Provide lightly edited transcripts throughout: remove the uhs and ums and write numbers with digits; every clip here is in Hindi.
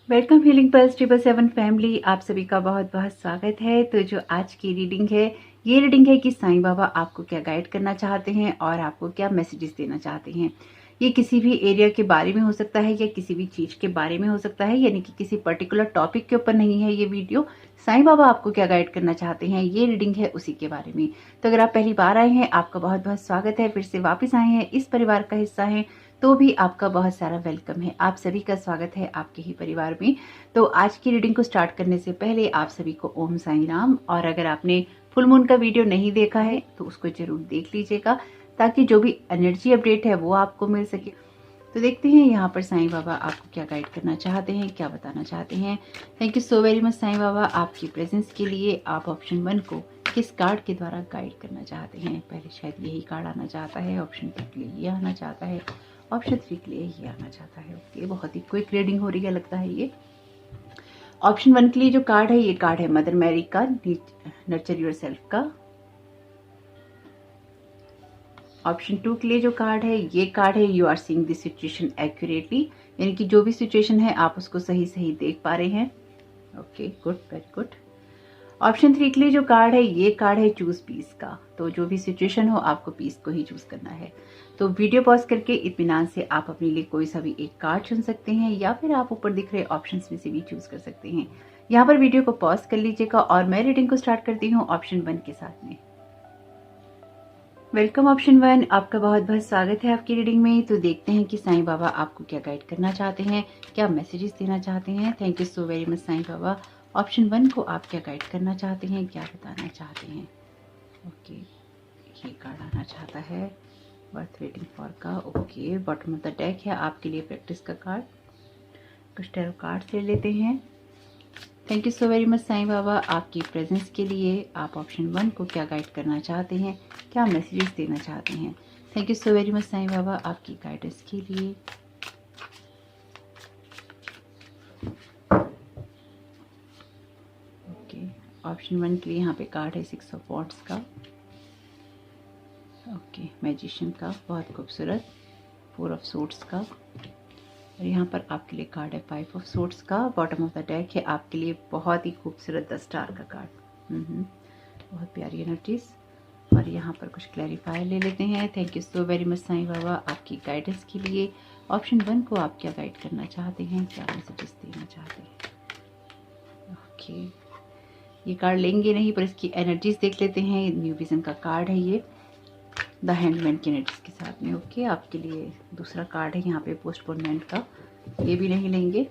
वेलकम हीलिंग पल्स 777 फैमिली, आप सभी का बहुत बहुत स्वागत है। तो जो आज की रीडिंग है, ये रीडिंग है कि साईं बाबा आपको क्या गाइड करना चाहते हैं और आपको क्या मैसेजेस देना चाहते हैं। ये किसी भी एरिया के बारे में हो सकता है या किसी भी चीज के बारे में हो सकता है, यानी कि किसी पर्टिकुलर टॉपिक के ऊपर नहीं है ये वीडियो। साईं बाबा आपको क्या गाइड करना चाहते हैं, ये रीडिंग है उसी के बारे में। तो अगर आप पहली बार आए हैं, आपका बहुत बहुत स्वागत है। फिर से वापस आए हैं, इस परिवार का हिस्सा है, तो भी आपका बहुत सारा वेलकम है। आप सभी का स्वागत है आपके ही परिवार में। तो आज की रीडिंग को स्टार्ट करने से पहले आप सभी को ओम साईं राम। और अगर आपने फुल मून का वीडियो नहीं देखा है तो उसको जरूर देख लीजिएगा, ताकि जो भी एनर्जी अपडेट है वो आपको मिल सके। तो देखते हैं यहाँ पर साईं बाबा आपको क्या गाइड करना चाहते हैं, क्या बताना चाहते हैं। Thank you so very much Sai Baba आपकी प्रेजेंस के लिए। आप ऑप्शन 1 को किस कार्ड के द्वारा गाइड करना चाहते हैं? पहले शायद यही कार्ड आना चाहता है, ऑप्शन 2 के लिए ये आना चाहता है, ऑप्शन 3 के लिए ये आना चाहता है। ओके, बहुत ही क्विक रीडिंग हो रही है लगता है ये। ऑप्शन 1 के लिए जो कार्ड है, ये कार्ड है मदर मैरी का, नर्चर योर सेल्फ का। ऑप्शन 2 के लिए जो कार्ड है, ये कार्ड है you are seeing this situation accurately, यानी कि जो भी सिचुएशन है आप उसको सही सही देख पा रहे हैं। Okay, good, very good. Option 3 के लिए जो कार्ड है, ये कार्ड है चूज पीस का। तो जो भी सिचुएशन हो आपको पीस को ही चूज करना है। तो वीडियो पॉज करके इत्मीनान से आप अपने लिए कोई सा भी एक कार्ड चुन सकते हैं, या फिर आप ऊपर दिख रहे ऑप्शंस में से भी चूज कर सकते हैं। यहाँ पर वीडियो को पॉज कर लीजिएगा और मैं रीडिंग को स्टार्ट करती हूँ ऑप्शन 1 के साथ में। वेलकम ऑप्शन 1, आपका बहुत बहुत स्वागत है आपकी रीडिंग में। तो देखते हैं कि साईं बाबा आपको क्या गाइड करना चाहते हैं, क्या मैसेजेस देना चाहते हैं। Thank you so very much Sai Baba. Option 1 को आप क्या गाइड करना चाहते हैं, क्या बताना चाहते हैं। ओके, ये कार्ड आना चाहता है वर्थ वेटिंग फॉर का। Okay, bottom of the deck है आपके लिए प्रैक्टिस का कार्ड। कुछ टैरो कार्ड ले लेते हैं। Thank you so very much Sai Baba आपकी प्रेजेंस के लिए। आप ऑप्शन 1 को क्या गाइड करना चाहते हैं, क्या मैसेजेस देना चाहते हैं। Thank you so very much Sai Baba आपकी गाइडेंस के लिए। ओके, ऑप्शन 1 के लिए यहाँ पे कार्ड है 6 ऑफ वॉन्ड्स का। ओके, मैजिशियन का, बहुत खूबसूरत। 4 ऑफ सोर्ड्स का, और यहाँ पर आपके लिए कार्ड है 5 ऑफ सोर्ड्स का। बॉटम ऑफ द डेक है आपके लिए बहुत ही खूबसूरत 10 स्टार का कार्ड। बहुत प्यारी एनर्जीज। और यहाँ पर कुछ क्लैरिफायर ले लेते हैं। Thank you so very much Sai Baba आपकी गाइडेंस के लिए। ऑप्शन 1 को आप क्या गाइड करना चाहते हैं, क्या मैसेजेस देना चाहते हैं। ओके, ये कार्ड लेंगे नहीं पर इसकी एनर्जीज देख लेते हैं। न्यू विजन का कार्ड है ये, द हैंडमैन की एनर्जीज के साथ में। ओके, आपके लिए दूसरा कार्ड है यहाँ पे पोस्टपोनमेंट का, ये भी नहीं लेंगे।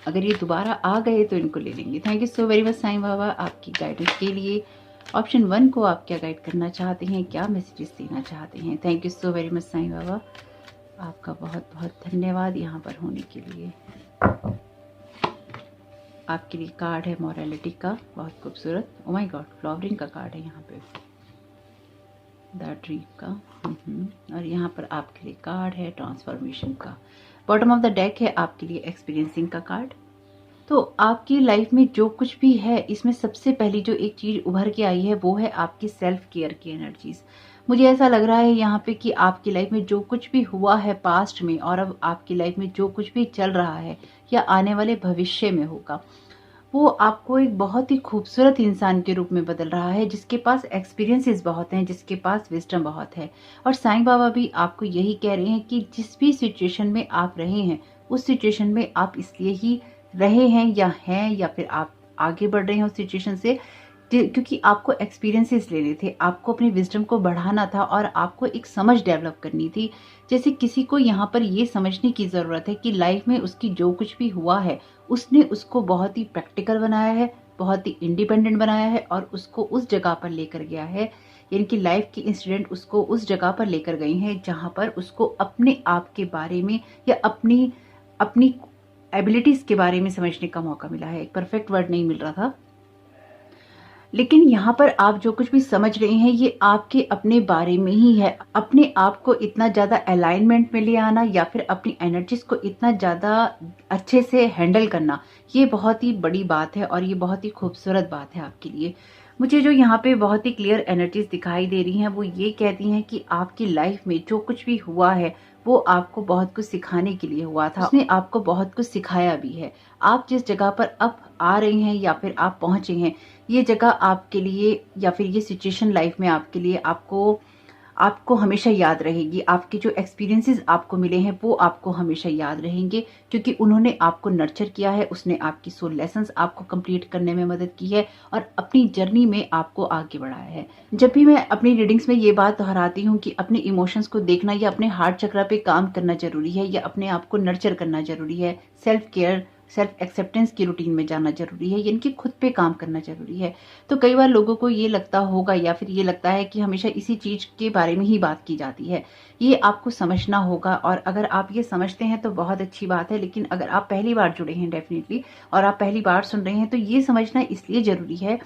अगर ये दोबारा आ गए तो इनको ले लेंगे। Thank you so very much Sai Baba आपकी गाइडेंस के लिए। ऑप्शन 1 को आप क्या गाइड करना चाहते हैं, क्या मैसेजेस देना चाहते हैं। Thank you so very much Sai Baba, आपका बहुत बहुत धन्यवाद यहाँ पर होने के लिए। आपके लिए कार्ड है मॉरलिटी का, बहुत खूबसूरत। ओ माय गॉड, फ्लावरिंग का कार्ड है यहाँ पे, द ड्रीम का। और यहाँ पर आपके लिए कार्ड है ट्रांसफॉर्मेशन का। बॉटम ऑफ द डेक है आपके लिए एक्सपीरियंसिंग का कार्ड। तो आपकी लाइफ में जो कुछ भी है, इसमें सबसे पहली जो एक चीज उभर के आई है वो है आपकी सेल्फ केयर की एनर्जीज। मुझे ऐसा लग रहा है यहाँ पे कि आपकी लाइफ में जो कुछ भी हुआ है पास्ट में, और अब आपकी लाइफ में जो कुछ भी चल रहा है या आने वाले भविष्य में होगा, वो आपको एक बहुत ही खूबसूरत इंसान के रूप में बदल रहा है, जिसके पास एक्सपीरियंसेस बहुत हैं, जिसके पास विजडम बहुत है। और साईं बाबा भी आपको यही कह रहे हैं कि जिस भी सिचुएशन में आप रहे हैं, उस सिचुएशन में आप इसलिए ही रहे हैं या फिर आप आगे बढ़ रहे हैं उस सिचुएशन से क्योंकि आपको एक्सपीरियंसेस लेने थे, आपको अपनी विजडम को बढ़ाना था और आपको एक समझ डेवलप करनी थी। जैसे किसी को यहाँ पर ये समझने की ज़रूरत है कि लाइफ में उसकी जो कुछ भी हुआ है, उसने उसको बहुत ही प्रैक्टिकल बनाया है, बहुत ही इंडिपेंडेंट बनाया है और उसको उस जगह पर लेकर गया है। यानी कि लाइफ के इंसिडेंट उसको उस जगह पर लेकर गए हैं जहाँ पर उसको अपने आप के बारे में या अपनी अपनी एबिलिटीज के बारे में समझने का मौका मिला है। एक परफेक्ट वर्ड नहीं मिल रहा था, लेकिन यहाँ पर आप जो कुछ भी समझ रहे हैं ये आपके अपने बारे में ही है। अपने आप को इतना ज्यादा अलाइनमेंट में ले आना या फिर अपनी एनर्जीज को इतना ज्यादा अच्छे से हैंडल करना, ये बहुत ही बड़ी बात है और ये बहुत ही खूबसूरत बात है आपके लिए। मुझे जो यहाँ पे बहुत ही क्लियर एनर्जीज दिखाई दे रही हैं वो ये कहती हैं कि आपकी लाइफ में जो कुछ भी हुआ है वो आपको बहुत कुछ सिखाने के लिए हुआ था, उसने आपको बहुत कुछ सिखाया भी है। आप जिस जगह पर अब आ रहे हैं या फिर आप पहुंचे हैं, ये जगह आपके लिए या फिर ये सिचुएशन लाइफ में आपके लिए आपको हमेशा याद रहेगी। आपके जो एक्सपीरियंसेस आपको मिले हैं वो आपको हमेशा याद रहेंगे, क्योंकि उन्होंने आपको नर्चर किया है, उसने आपकी सोल लेसन्स आपको कंप्लीट करने में मदद की है और अपनी जर्नी में आपको आगे बढ़ाया है। जब भी मैं अपनी रीडिंग्स में ये बात दोहराती हूँ कि अपने इमोशंस को देखना या अपने हार्ट चक्र पे काम करना जरूरी है या अपने आप को नर्चर करना जरूरी है, सेल्फ केयर सेल्फ एक्सेप्टेंस की रूटीन में जाना जरूरी है, यानी कि खुद पे काम करना जरूरी है। तो कई बार लोगों को ये लगता होगा या फिर ये लगता है कि हमेशा इसी चीज के बारे में ही बात की जाती है। ये आपको समझना होगा, और अगर आप ये समझते हैं तो बहुत अच्छी बात है, लेकिन अगर आप पहली बार जुड़े हैं डेफिनेटली और आप पहली बार सुन रहे हैं तो ये समझना इसलिए जरूरी है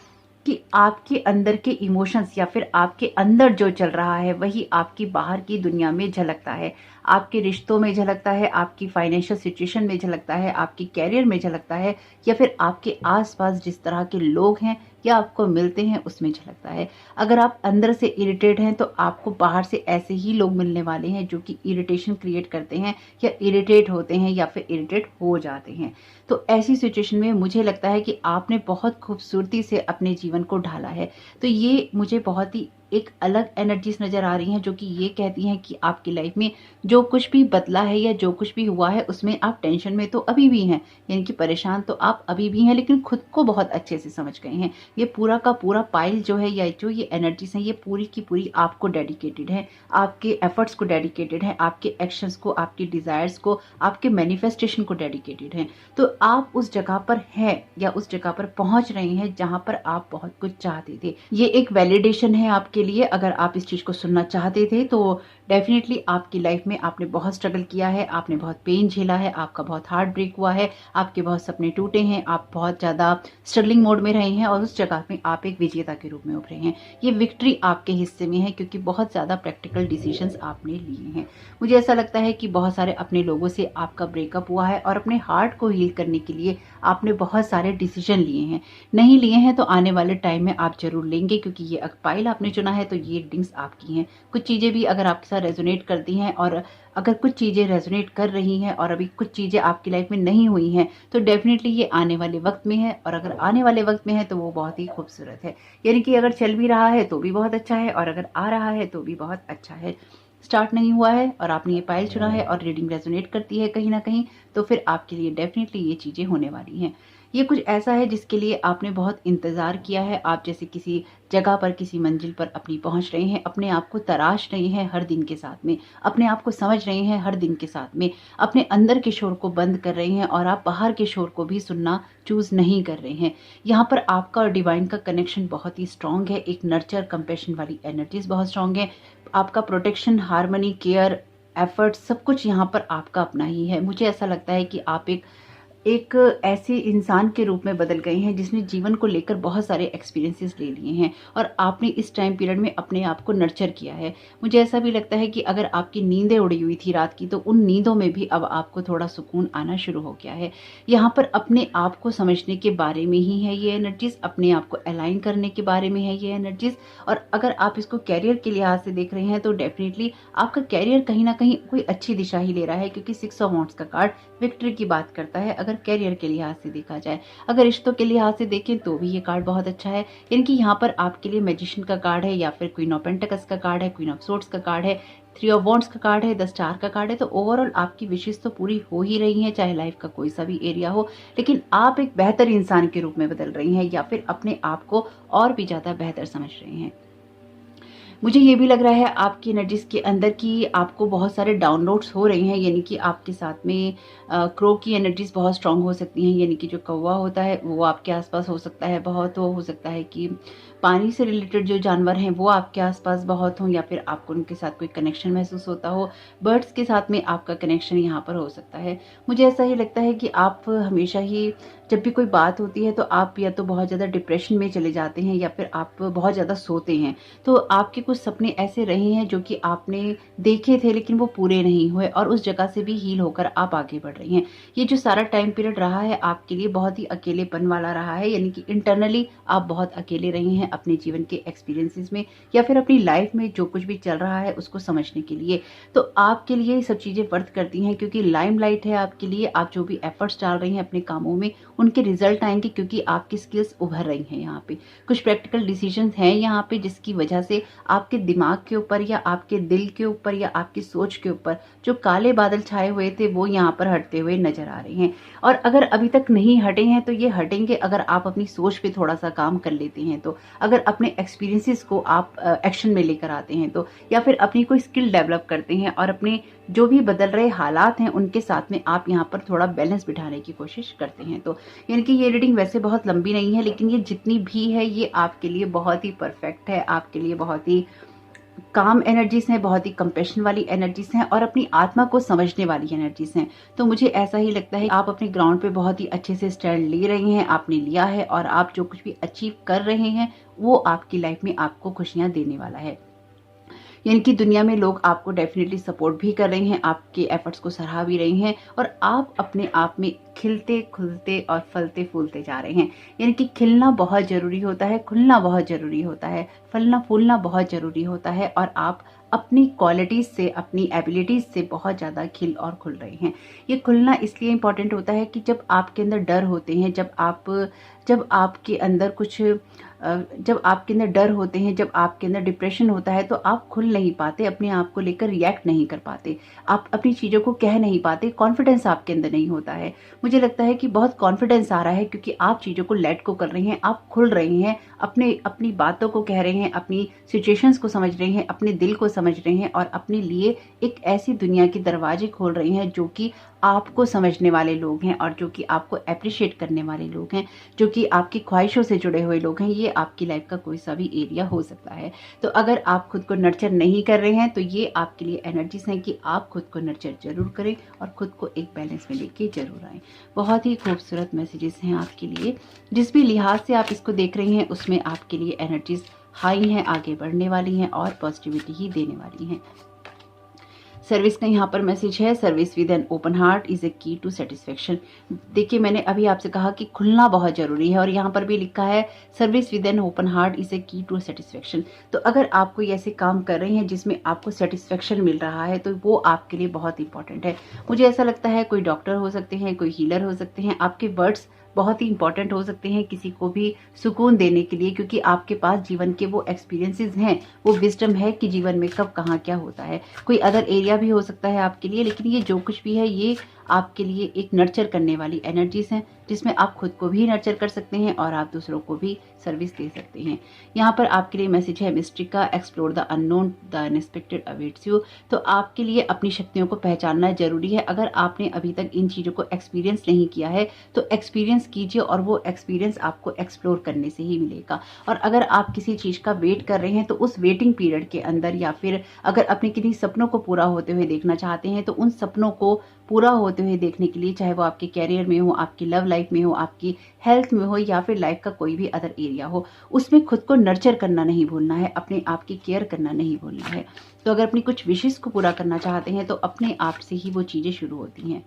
कि आपके अंदर के इमोशंस या फिर आपके अंदर जो चल रहा है वही आपकी बाहर की दुनिया में झलकता है, आपके रिश्तों में झलकता है, आपकी फाइनेंशियल सिचुएशन में झलकता है, आपके कैरियर में झलकता है, या फिर आपके आसपास जिस तरह के लोग हैं या आपको मिलते हैं उसमें झलकता है। अगर आप अंदर से इरिटेट हैं तो आपको बाहर से ऐसे ही लोग मिलने वाले हैं जो कि इरिटेशन क्रिएट करते हैं या इरिटेट होते हैं या फिर इरिटेट हो जाते हैं। तो ऐसी सिचुएशन में मुझे लगता है कि आपने बहुत खूबसूरती से अपने जीवन को ढाला है। तो ये मुझे बहुत ही एक अलग एनर्जीज नजर आ रही हैं जो कि ये कहती हैं कि आपकी लाइफ में जो कुछ भी बदला है या जो कुछ भी हुआ है उसमें आप टेंशन में तो अभी भी हैं, यानी कि परेशान तो आप अभी भी हैं, लेकिन खुद को बहुत अच्छे से समझ गए हैं। ये पूरा का पूरा पाइल जो है या जो ये एनर्जीज हैं ये पूरी की पूरी आपको डेडिकेटेड है, आपके एफर्ट्स को डेडिकेटेड है, आपके एक्शंस को, आपके डिजायर्स को, आपके मैनिफेस्टेशन को डेडिकेटेड है। तो आप उस जगह पर हैं या उस जगह पर पहुंच रहे हैं जहां पर आप बहुत कुछ चाहते थे। ये एक वैलिडेशन है आपके लिए। अगर आप इस चीज को सुनना चाहते थे तो डेफिनेटली आपकी लाइफ में आपने बहुत स्ट्रगल किया है, आपने बहुत पेन झेला है, आपका बहुत हार्ट ब्रेक हुआ है, आपके बहुत सपने टूटे हैं, आप बहुत ज्यादा स्ट्रगलिंग मोड में रहे हैं और उस जगह में आप एक विजेता के रूप में उभरे हैं। ये विक्ट्री आपके हिस्से में है क्योंकि बहुत ज्यादा प्रैक्टिकल डिसीजंस आपने लिए हैं। मुझे ऐसा लगता है कि बहुत सारे अपने लोगों से आपका ब्रेकअप हुआ है और अपने हार्ट को हील करने के लिए आपने बहुत सारे डिसीजन लिए हैं। नहीं लिए हैं तो आने वाले टाइम में आप जरूर लेंगे, क्योंकि ये पाइल आपने चुना है तो ये रीडिंग्स आपकी हैं। कुछ चीजें भी अगर आपके साथ रेजोनेट करती हैं और अगर कुछ चीजें रेजोनेट कर रही हैं और अभी कुछ चीजें आपकी लाइफ में नहीं हुई हैं तो डेफिनेटली ये आने वाले वक्त में है, और अगर आने वाले वक्त में है तो वो बहुत ही खूबसूरत है। यानी कि अगर चल भी रहा है तो भी बहुत अच्छा है और अगर आ रहा है तो भी बहुत अच्छा है। स्टार्ट नहीं हुआ है और आपने ये पाइल चुना है और रीडिंग रेजोनेट करती है कहीं ना कहीं, तो फिर आपके लिए डेफिनेटली ये चीजें होने वाली हैं। ये कुछ ऐसा है जिसके लिए आपने बहुत इंतजार किया है। आप जैसे किसी जगह पर, किसी मंजिल पर अपनी पहुंच रहे हैं, अपने आप को तराश रहे हैं हर दिन के साथ में, अपने आप को समझ रहे हैं हर दिन के साथ में, अपने अंदर के शोर को बंद कर रहे हैं और आप बाहर के शोर को भी सुनना चूज नहीं कर रहे हैं। यहाँ पर आपका और डिवाइन का कनेक्शन बहुत ही स्ट्रांग है, एक नर्चर कंपैशन वाली एनर्जीज बहुत स्ट्रांग है। आपका प्रोटेक्शन, हार्मनी, केयर, एफर्ट सब कुछ यहाँ पर आपका अपना ही है। मुझे ऐसा लगता है कि आप एक ऐसे इंसान के रूप में बदल गए हैं जिसने जीवन को लेकर बहुत सारे एक्सपीरियंसेस ले लिए हैं और आपने इस टाइम पीरियड में अपने आप को नर्चर किया है। मुझे ऐसा भी लगता है कि अगर आपकी नींदें उड़ी हुई थी रात की तो उन नींदों में भी अब आपको थोड़ा सुकून आना शुरू हो गया है। यहाँ पर अपने आप को समझने के बारे में ही है ये एनर्जीज, अपने आप को अलाइन करने के बारे में है ये एनर्जीज। और अगर आप इसको कैरियर के लिहाज से देख रहे हैं तो डेफिनेटली आपका कैरियर कहीं ना कहीं कोई अच्छी दिशा ही ले रहा है, क्योंकि 6 ऑफ वांड्स का कार्ड विक्ट्री की बात करता है अगर कैरियर के लिहाज से देखा जाए। अगर रिश्तों के लिहाज से देखें तो भी ये कार्ड बहुत अच्छा है, यानी कि यहाँ पर आपके लिए मैजिशियन का कार्ड है या फिर क्वीन ऑफ पेंटिकल्स का कार्ड है, क्वीन ऑफ सोर्ड्स का कार्ड है, 3 ऑफ वॉन्ड्स का कार्ड है, 10 स्टार का कार्ड है। तो ओवरऑल आपकी विशेष तो पूरी हो ही रही है, चाहे लाइफ का कोई सा भी एरिया हो, लेकिन आप एक बेहतर इंसान के रूप में बदल रही हैं या फिर अपने आप को और भी ज्यादा बेहतर समझ रहे हैं। मुझे ये भी लग रहा है आपकी एनर्जीज के अंदर कि आपको बहुत सारे डाउनलोड्स हो रहे हैं, यानी कि आपके साथ में क्रो की एनर्जीज बहुत स्ट्रांग हो सकती हैं, यानी कि जो कौवा होता है वो आपके आसपास हो सकता है बहुत, हो सकता है कि पानी से रिलेटेड जो जानवर हैं वो आपके आसपास बहुत हों या फिर आपको उनके साथ कोई कनेक्शन महसूस होता हो। बर्ड्स के साथ में आपका कनेक्शन यहाँ पर हो सकता है। मुझे ऐसा ही लगता है कि आप हमेशा ही जब भी कोई बात होती है तो आप या तो बहुत ज़्यादा डिप्रेशन में चले जाते हैं या फिर आप बहुत ज़्यादा सोते हैं। तो आपके कुछ सपने ऐसे रहे हैं जो कि आपने देखे थे लेकिन वो पूरे नहीं हुए और उस जगह से भी हील होकर आप आगे बढ़ रही हैं। ये जो सारा टाइम पीरियड रहा है आपके लिए बहुत ही अकेलेपन वाला रहा है, यानी कि इंटरनली आप बहुत अकेले रहे हैं अपने जीवन के एक्सपीरियंसेस में या फिर अपनी लाइफ में जो कुछ भी चल रहा है उसको समझने के लिए। तो आपके लिए ये सब चीज़ें वर्थ करती हैं क्योंकि लाइमलाइट है आपके लिए। आप जो भी एफर्ट्स डाल रही हैं अपने कामों में उनके रिजल्ट आएंगे क्योंकि आपकी स्किल्स उभर रही हैं। यहाँ पे कुछ प्रैक्टिकल डिसीजंस हैं यहाँ पे जिसकी वजह से आपके दिमाग के ऊपर या आपके दिल के ऊपर या आपकी सोच के ऊपर जो काले बादल छाए हुए थे वो यहाँ पर हटते हुए नजर आ रहे हैं। और अगर अभी तक नहीं हटे हैं तो ये हटेंगे अगर आप अपनी सोच पे थोड़ा सा काम कर लेते हैं तो, अगर अपने एक्सपीरियंसेस को आप एक्शन में लेकर आते हैं तो, या फिर अपनी कोई स्किल डेवलप करते हैं और अपने जो भी बदल रहे हालात हैं उनके साथ में आप यहाँ पर थोड़ा बैलेंस बिठाने की कोशिश करते हैं। तो यानी कि ये रीडिंग वैसे बहुत लंबी नहीं है लेकिन ये जितनी भी है ये आपके लिए बहुत ही परफेक्ट है, आपके लिए बहुत ही काम एनर्जीज हैं, बहुत ही कंपैशन वाली एनर्जीज हैं और अपनी आत्मा को समझने वाली एनर्जीज हैं। तो मुझे ऐसा ही लगता है आप अपने ग्राउंड पे बहुत ही अच्छे से स्टैंड ले रही हैं, आपने लिया है और आप जो कुछ भी अचीव कर रहे हैं वो आपकी लाइफ में आपको खुशियां देने वाला है। यानी कि दुनिया में लोग आपको डेफिनेटली सपोर्ट भी कर रहे हैं, आपके एफर्ट्स को सराहा भी रही हैं और आप अपने आप में खिलते खुलते और फलते फूलते जा रहे हैं। यानी कि खिलना बहुत जरूरी होता है, खुलना बहुत जरूरी होता है, फलना फूलना बहुत जरूरी होता है और आप अपनी क्वालिटीज से, अपनी एबिलिटीज से बहुत ज्यादा खिल और खुल रहे हैं। ये खुलना इसलिए इंपॉर्टेंट होता है कि जब आपके अंदर डर होते हैं, जब आपके अंदर डर होते हैं, जब आपके अंदर डिप्रेशन होता है तो आप खुल नहीं पाते, अपने आप को लेकर रिएक्ट नहीं कर पाते, आप अपनी चीज़ों को कह नहीं पाते, कॉन्फिडेंस आपके अंदर नहीं होता है। मुझे लगता है कि बहुत कॉन्फिडेंस आ रहा है क्योंकि आप चीज़ों को लेट को कर रही हैं, आप खुल रही हैं, अपनी बातों को कह रहे हैं, अपनी सिचुएशंस को समझ रहे हैं, अपने दिल को समझ रहे हैं और अपने लिए एक ऐसी दुनिया के दरवाजे खोल रही हैं जो कि आपको समझने वाले लोग हैं और जो कि आपको अप्रिशिएट करने वाले लोग हैं, जो कि आपकी ख्वाहिशों से जुड़े हुए लोग हैं। ये आपकी लाइफ का कोई सा भी एरिया हो सकता है। तो अगर आप खुद को नर्चर नहीं कर रहे हैं तो ये आपके लिए एनर्जीज हैं कि आप खुद को नर्चर जरूर करें और खुद को एक बैलेंस में लेके जरूर आएं। बहुत ही खूबसूरत मैसेजेस हैं आपके लिए। जिस भी लिहाज से आप इसको देख रही हैं उसमें आपके लिए एनर्जीज हाई हैं, आगे बढ़ने वाली हैं और पॉजिटिविटी ही देने वाली हैं। सर्विस का यहाँ पर मैसेज है, service with an open heart is a की टू सेटिस्फेक्शन। देखिए मैंने अभी आपसे कहा कि खुलना बहुत जरूरी है और यहाँ पर भी लिखा है service with an open heart is a की टू सेटिस्फेक्शन। तो अगर आप कोई ऐसे काम कर रहे हैं जिसमें आपको सेटिस्फेक्शन मिल रहा है तो वो आपके लिए बहुत इंपॉर्टेंट है। मुझे ऐसा लगता है कोई डॉक्टर हो सकते हैं, कोई हीलर हो सकते हैं, आपके वर्ड्स बहुत ही इंपॉर्टेंट हो सकते हैं किसी को भी सुकून देने के लिए, क्योंकि आपके पास जीवन के वो एक्सपीरियंसेस हैं, वो विजडम है कि जीवन में कब कहाँ क्या होता है। कोई अदर एरिया भी हो सकता है आपके लिए, लेकिन ये जो कुछ भी है ये आपके लिए एक नर्चर करने वाली एनर्जीज हैं जिसमें आप खुद को भी नर्चर कर सकते हैं और आप दूसरों को भी सर्विस दे सकते हैं। यहाँ पर आपके लिए मैसेज है मिस्ट्री का, explore the unknown, the unexpected awaits you. तो आपके लिए अपनी शक्तियों को पहचानना जरूरी है। अगर आपने अभी तक इन चीज़ों को एक्सपीरियंस नहीं किया है तो एक्सपीरियंस कीजिए और वो एक्सपीरियंस आपको एक्सप्लोर करने से ही मिलेगा। और अगर आप किसी चीज़ का वेट कर रहे हैं तो उस वेटिंग पीरियड के अंदर, या फिर अगर अपने किसी सपनों को पूरा होते हुए देखना चाहते हैं तो उन सपनों को पूरा होते हुए देखने के लिए, चाहे वो आपके कैरियर में हो, आपकी लव लाइफ में हो, आपकी हेल्थ में हो या फिर लाइफ का कोई भी अदर एरिया हो, उसमें खुद को नर्चर करना नहीं भूलना है, अपने आप की केयर करना नहीं भूलना है। तो अगर अपनी कुछ विशेष को पूरा करना चाहते हैं तो अपने आप से ही वो चीज़ें शुरू होती हैं।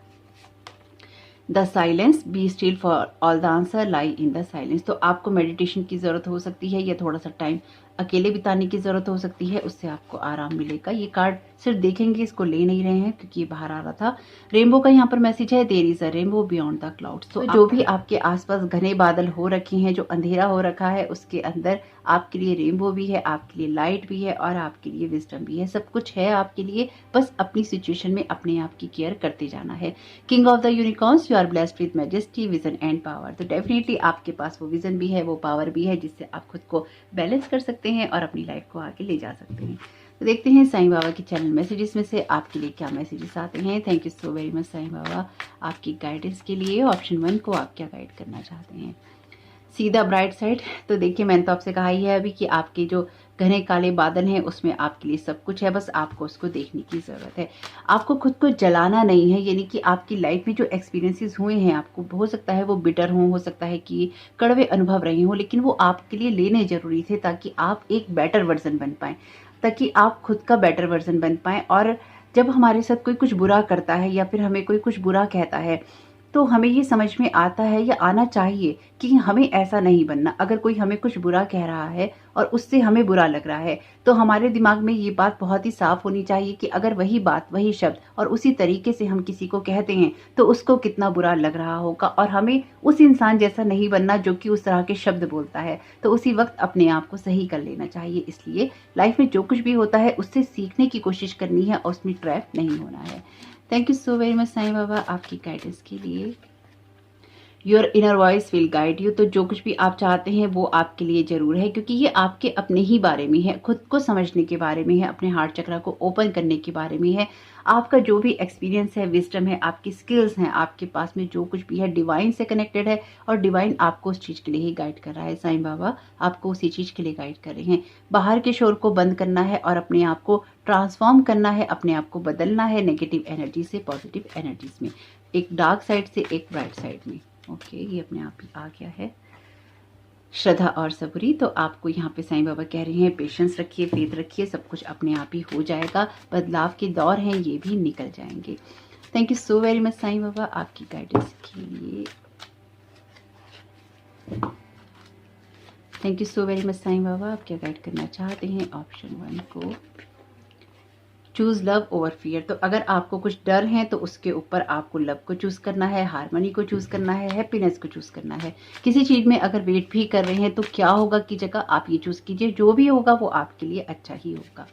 The silence, be still for all the answer lie in the silence. तो आपको मेडिटेशन की ज़रूरत हो सकती है या थोड़ा सा टाइम अकेले बिताने की ज़रूरत हो सकती है, उससे आपको आराम मिलेगा। ये कार्ड सिर्फ देखेंगे, इसको ले नहीं रहे हैं क्योंकि ये बाहर आ रहा था। रेनबो का यहाँ पर मैसेज है, there is a rainbow beyond the clouds. तो जो भी आपके आसपास घने बादल हो रखे हैं, जो अंधेरा हो रखा है, उसके अंदर आपके लिए रेनबो भी है, आपके लिए लाइट भी है और आपके लिए विजडम भी है। सब कुछ है आपके लिए, बस अपनी सिचुएशन में अपने आप की केयर करते जाना है। King of the unicorns, you are blessed with majesty, vision and power. तो डेफिनेटली आपके पास वो विजन भी है, वो पावर भी है जिससे आप खुद को बैलेंस कर सकते हैं और अपनी लाइफ को आगे ले जा सकते हैं। तो देखते हैं साईं बाबा के चैनल मैसेजेस में से आपके लिए क्या मैसेजेस आते हैं। Thank you so very much Sai Baba आपकी गाइडेंस के लिए। ऑप्शन 1 को आप क्या गाइड करना चाहते हैं। सीधा ब्राइट साइड। तो देखिए मैंने तो आपसे कहा ही है अभी कि आपके जो घने काले बादल हैं उसमें आपके लिए सब कुछ है, बस आपको उसको देखने की ज़रूरत है। आपको खुद को जलाना नहीं है, यानी कि आपकी लाइफ में जो एक्सपीरियंसेस हुए हैं आपको, हो सकता है वो बिटर हों, हो सकता है कि कड़वे अनुभव रहे हों, लेकिन वो आपके लिए लेने ज़रूरी थे ताकि आप एक बेटर वर्जन बन पाएँ, ताकि आप खुद का बेटर वर्जन बन पाएँ। और जब हमारे साथ कोई कुछ बुरा करता है या फिर हमें कोई कुछ बुरा कहता है, तो हमें ये समझ में आता है या आना चाहिए कि हमें ऐसा नहीं बनना। अगर कोई हमें कुछ बुरा कह रहा है और उससे हमें बुरा लग रहा है, तो हमारे दिमाग में ये बात बहुत ही साफ होनी चाहिए कि अगर वही बात, वही शब्द और उसी तरीके से हम किसी को कहते हैं तो उसको कितना बुरा लग रहा होगा, और हमें उस इंसान जैसा नहीं बनना जो कि उस तरह के शब्द बोलता है। तो उसी वक्त अपने आप को सही कर लेना चाहिए। इसलिए लाइफ में जो कुछ भी होता है उससे सीखने की कोशिश करनी है और उसमें ट्रैप नहीं होना है। Thank you so very much Sai Baba आपकी गाइडेंस के लिए। Your inner voice will guide you. तो जो कुछ भी आप चाहते हैं वो आपके लिए जरूर है, क्योंकि ये आपके अपने ही बारे में है, खुद को समझने के बारे में है, अपने हार्ट चक्र को ओपन करने के बारे में है। आपका जो भी एक्सपीरियंस है, विजडम है, आपकी स्किल्स हैं, आपके पास में जो कुछ भी है डिवाइन से कनेक्टेड है, और डिवाइन आपको उस चीज़ के लिए ही गाइड कर रहा है। साईं बाबा आपको उसी चीज़ के लिए गाइड कर रहे हैं। बाहर के शोर को बंद करना है और अपने आप को ट्रांसफॉर्म करना है, अपने आप को बदलना है नेगेटिव एनर्जी से पॉजिटिव एनर्जीज में, एक डार्क साइड से एक ब्राइट साइड में। ओके, ये अपने आप ही आ गया है। श्रद्धा और सबूरी, तो आपको यहाँ पे साईं बाबा कह रहे हैं पेशेंस रखिए, फेथ रखिए, सब कुछ अपने आप ही हो जाएगा। बदलाव के दौर हैं, ये भी निकल जाएंगे। Thank you so very much Sai Baba आपकी गाइडेंस के लिए। Thank you so very much Sai Baba. आप क्या गाइड करना चाहते हैं? ऑप्शन 1 को चूज लव ओवर फियर। तो अगर आपको कुछ डर है तो उसके ऊपर आपको लव को चूज करना है, हार्मनी को चूज करना है, हैप्पीनेस को चूज करना है। किसी चीज में अगर वेट भी कर रहे हैं तो क्या होगा की जगह आप ये चूज कीजिए, जो भी होगा वो आपके लिए अच्छा ही होगा।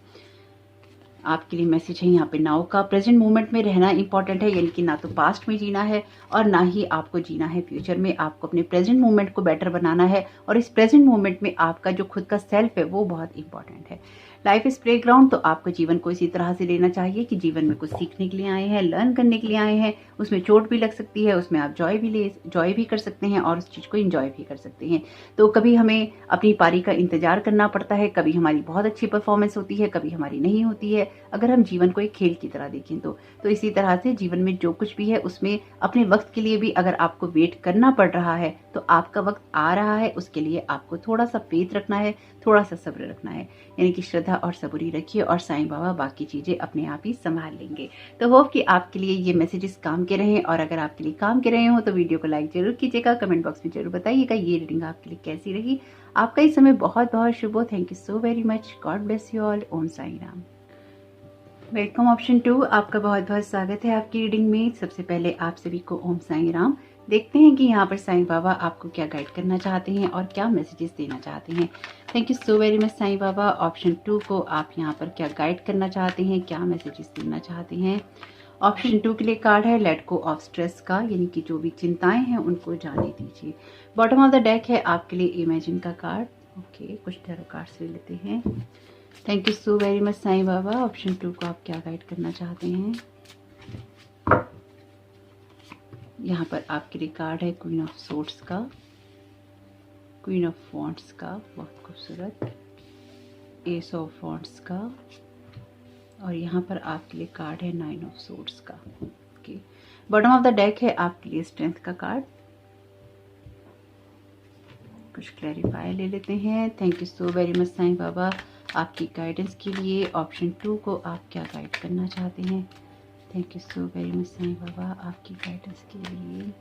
आपके लिए मैसेज है यहाँ पे नाउ का। प्रेजेंट मोमेंट में रहना इंपॉर्टेंट है, यानी कि ना तो पास्ट में जीना है और ना ही आपको जीना है फ्यूचर में। आपको अपने प्रेजेंट मोमेंट को बेटर बनाना है, और इस प्रेजेंट मोमेंट में आपका जो खुद का सेल्फ है वो बहुत इंपॉर्टेंट है। लाइफ इज प्ले ग्राउंड, तो आपको जीवन को इसी तरह से लेना चाहिए कि जीवन में कुछ सीखने के लिए आए हैं, लर्न करने के लिए आए हैं। उसमें चोट भी लग सकती है, उसमें आप जॉय भी कर सकते हैं और उस चीज़ को एंजॉय भी कर सकते हैं। तो कभी हमें अपनी पारी का इंतजार करना पड़ता है, कभी हमारी बहुत अच्छी परफॉर्मेंस होती है, कभी हमारी नहीं होती है, अगर हम जीवन को एक खेल की तरह देखें तो इसी तरह से जीवन में जो कुछ भी है उसमें अपने वक्त के लिए भी अगर आपको वेट करना पड़ रहा है तो आपका वक्त आ रहा है। उसके लिए आपको थोड़ा सा फेथ रखना है, थोड़ा सा सब्र रखना है, यानी कि श्रद्धा और सबूरी रखिए, और साईं बाबा बाकी चीजें अपने आप ही संभाल लेंगे। तो होप कि आपके लिए ये मैसेजेस काम के रहें, और अगर आपके लिए काम के रहे हो तो वीडियो को लाइक जरूर कीजिएगा, कमेंट बॉक्स में जरूर बताइएगा ये रीडिंग आपके लिए कैसी रही। आपका इस समय बहुत बहुत शुभ हो। Thank you so very much. God bless you all. Om Sai Ram. Welcome option 2, आपका बहुत बहुत स्वागत है आपकी रीडिंग में। सबसे पहले आप सभी को ओम साईं राम। देखते हैं कि यहाँ पर साईं बाबा आपको क्या गाइड करना चाहते हैं और क्या मैसेजेस देना चाहते हैं। Thank you so very much Sai Baba. Option 2 को आप यहाँ पर क्या गाइड करना चाहते हैं, क्या मैसेजेस देना चाहते हैं। ऑप्शन 2 के लिए कार्ड है लेट गो ऑफ स्ट्रेस का, यानी कि जो भी चिंताएं हैं उनको जाने दीजिए। बॉटम ऑफ द डेक है आपके लिए इमेजिन का कार्ड। ओके, कुछ टैरो कार्ड्स ले लेते हैं। Thank you so very much Sai Baba. Option 2 को आप क्या गाइड करना चाहते हैं। यहाँ पर आपके लिए कार्ड है क्वीन ऑफ सोर्ड्स का, क्वीन ऑफ वॉन्ड्स का, बहुत खूबसूरत, एस ऑफ वॉन्ड्स का, और यहाँ पर आपके लिए कार्ड है 9 ऑफ सोर्ड्स का। Okay, bottom of the deck है आपके लिए स्ट्रेंथ का कार्ड। कुछ क्लैरिफाई ले लेते हैं। Thank you so very much Sai Baba आपकी गाइडेंस के लिए। ऑप्शन 2 को आप क्या गाइड करना चाहते हैं। Thank you so very much Sai Baba आपकी गाइडेंस के लिए।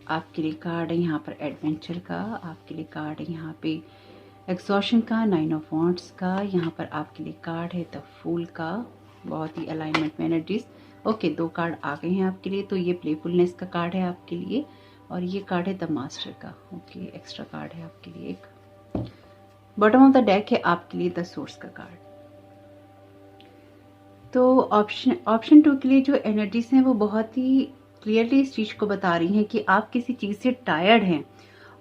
आपके लिए कार्ड है यहाँ पर एडवेंचर का, आपके लिए कार्ड है यहाँ पे एक्सॉशन का, 9 ऑफ वॉन्ड्स का, यहाँ पर आपके लिए कार्ड है द फूल का, बहुत ही अलाइनमेंट में एनर्जीज। ओके, 2 कार्ड आ गए हैं आपके लिए। तो ये प्लेफुलनेस का कार्ड है आपके लिए, और ये कार्ड है द मास्टर का। ओके, एक्स्ट्रा कार्ड है आपके लिए एक। बॉटम ऑफ द डेक है आपके लिए द सोर्स का कार्ड। तो ऑप्शन 2 के लिए जो एनर्जीज हैं वो बहुत ही क्लियरली इस चीज़ को बता रही हैं कि आप किसी चीज़ से टायर्ड हैं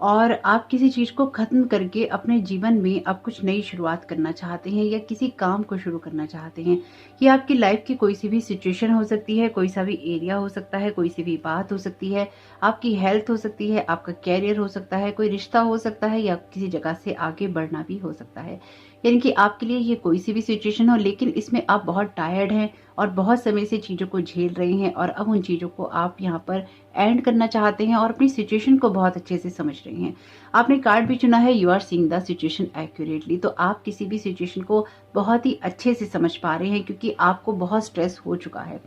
और आप किसी चीज़ को ख़त्म करके अपने जीवन में आप कुछ नई शुरुआत करना चाहते हैं या किसी काम को शुरू करना चाहते हैं। ये आपकी लाइफ की कोई सी भी सिचुएशन हो सकती है, कोई सा भी एरिया हो सकता है, कोई सी भी बात हो सकती है, आपकी हेल्थ हो सकती है, आपका कैरियर हो सकता है, कोई रिश्ता हो सकता है या किसी जगह से आगे बढ़ना भी हो सकता है। यानी कि आपके लिए ये कोई सी भी सिचुएशन हो, लेकिन इसमें आप बहुत टायर्ड हैं और बहुत समय से चीज़ों को झेल रहे हैं और अब उन चीज़ों को आप यहाँ पर एंड करना चाहते हैं और अपनी सिचुएशन को बहुत अच्छे से समझ रहे हैं। आपने कार्ड भी चुना है, you are seeing the situation accurately. तो आप किसी भी सिचुएशन को बहुत ही अच्छे से समझ पा रहे हैं क्योंकि आपको बहुत स्ट्रेस हो चुका है।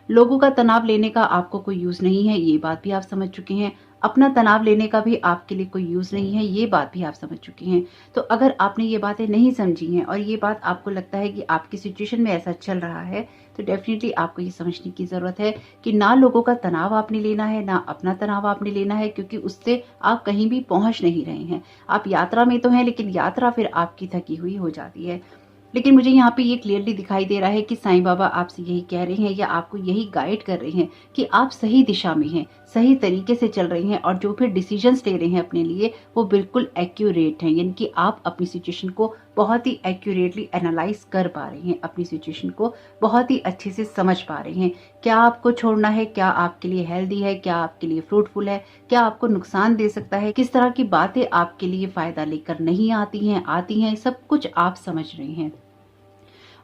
लोगों का तनाव लेने का आपको कोई यूज़ नहीं है, ये बात भी आप समझ चुके हैं। अपना तनाव लेने का भी आपके लिए कोई यूज़ नहीं है, ये बात भी आप समझ चुके हैं। तो अगर आपने ये बातें नहीं समझी हैं और ये बात आपको लगता है कि आपकी सिचुएशन में ऐसा चल रहा है, तो डेफिनेटली आपको ये समझने की ज़रूरत है कि ना लोगों का तनाव आपने लेना है, ना अपना तनाव आपने लेना है, क्योंकि उससे आप कहीं भी पहुँच नहीं रहे हैं। आप यात्रा में तो हैं, लेकिन यात्रा फिर आपकी थकी हुई हो जाती है। लेकिन मुझे यहाँ पे ये क्लियरली दिखाई दे रहा है कि साईं बाबा आपसे यही कह रहे हैं या आपको यही गाइड कर रहे हैं कि आप सही दिशा में हैं, सही तरीके से चल रहे हैं और जो भी डिसीजंस ले रहे हैं अपने लिए वो बिल्कुल एक्यूरेट हैं। यानी कि आप अपनी सिचुएशन को बहुत ही एक्यूरेटली एनालाइज कर पा रहे हैं, अपनी सिचुएशन को बहुत ही अच्छे से समझ पा रहे हैं। क्या आपको छोड़ना है, क्या आपके लिए हेल्दी है, क्या आपके लिए फ्रूटफुल है, क्या आपको नुकसान दे सकता है, किस तरह की बातें आपके लिए फायदा लेकर नहीं आती हैं, सब कुछ आप समझ रहे हैं।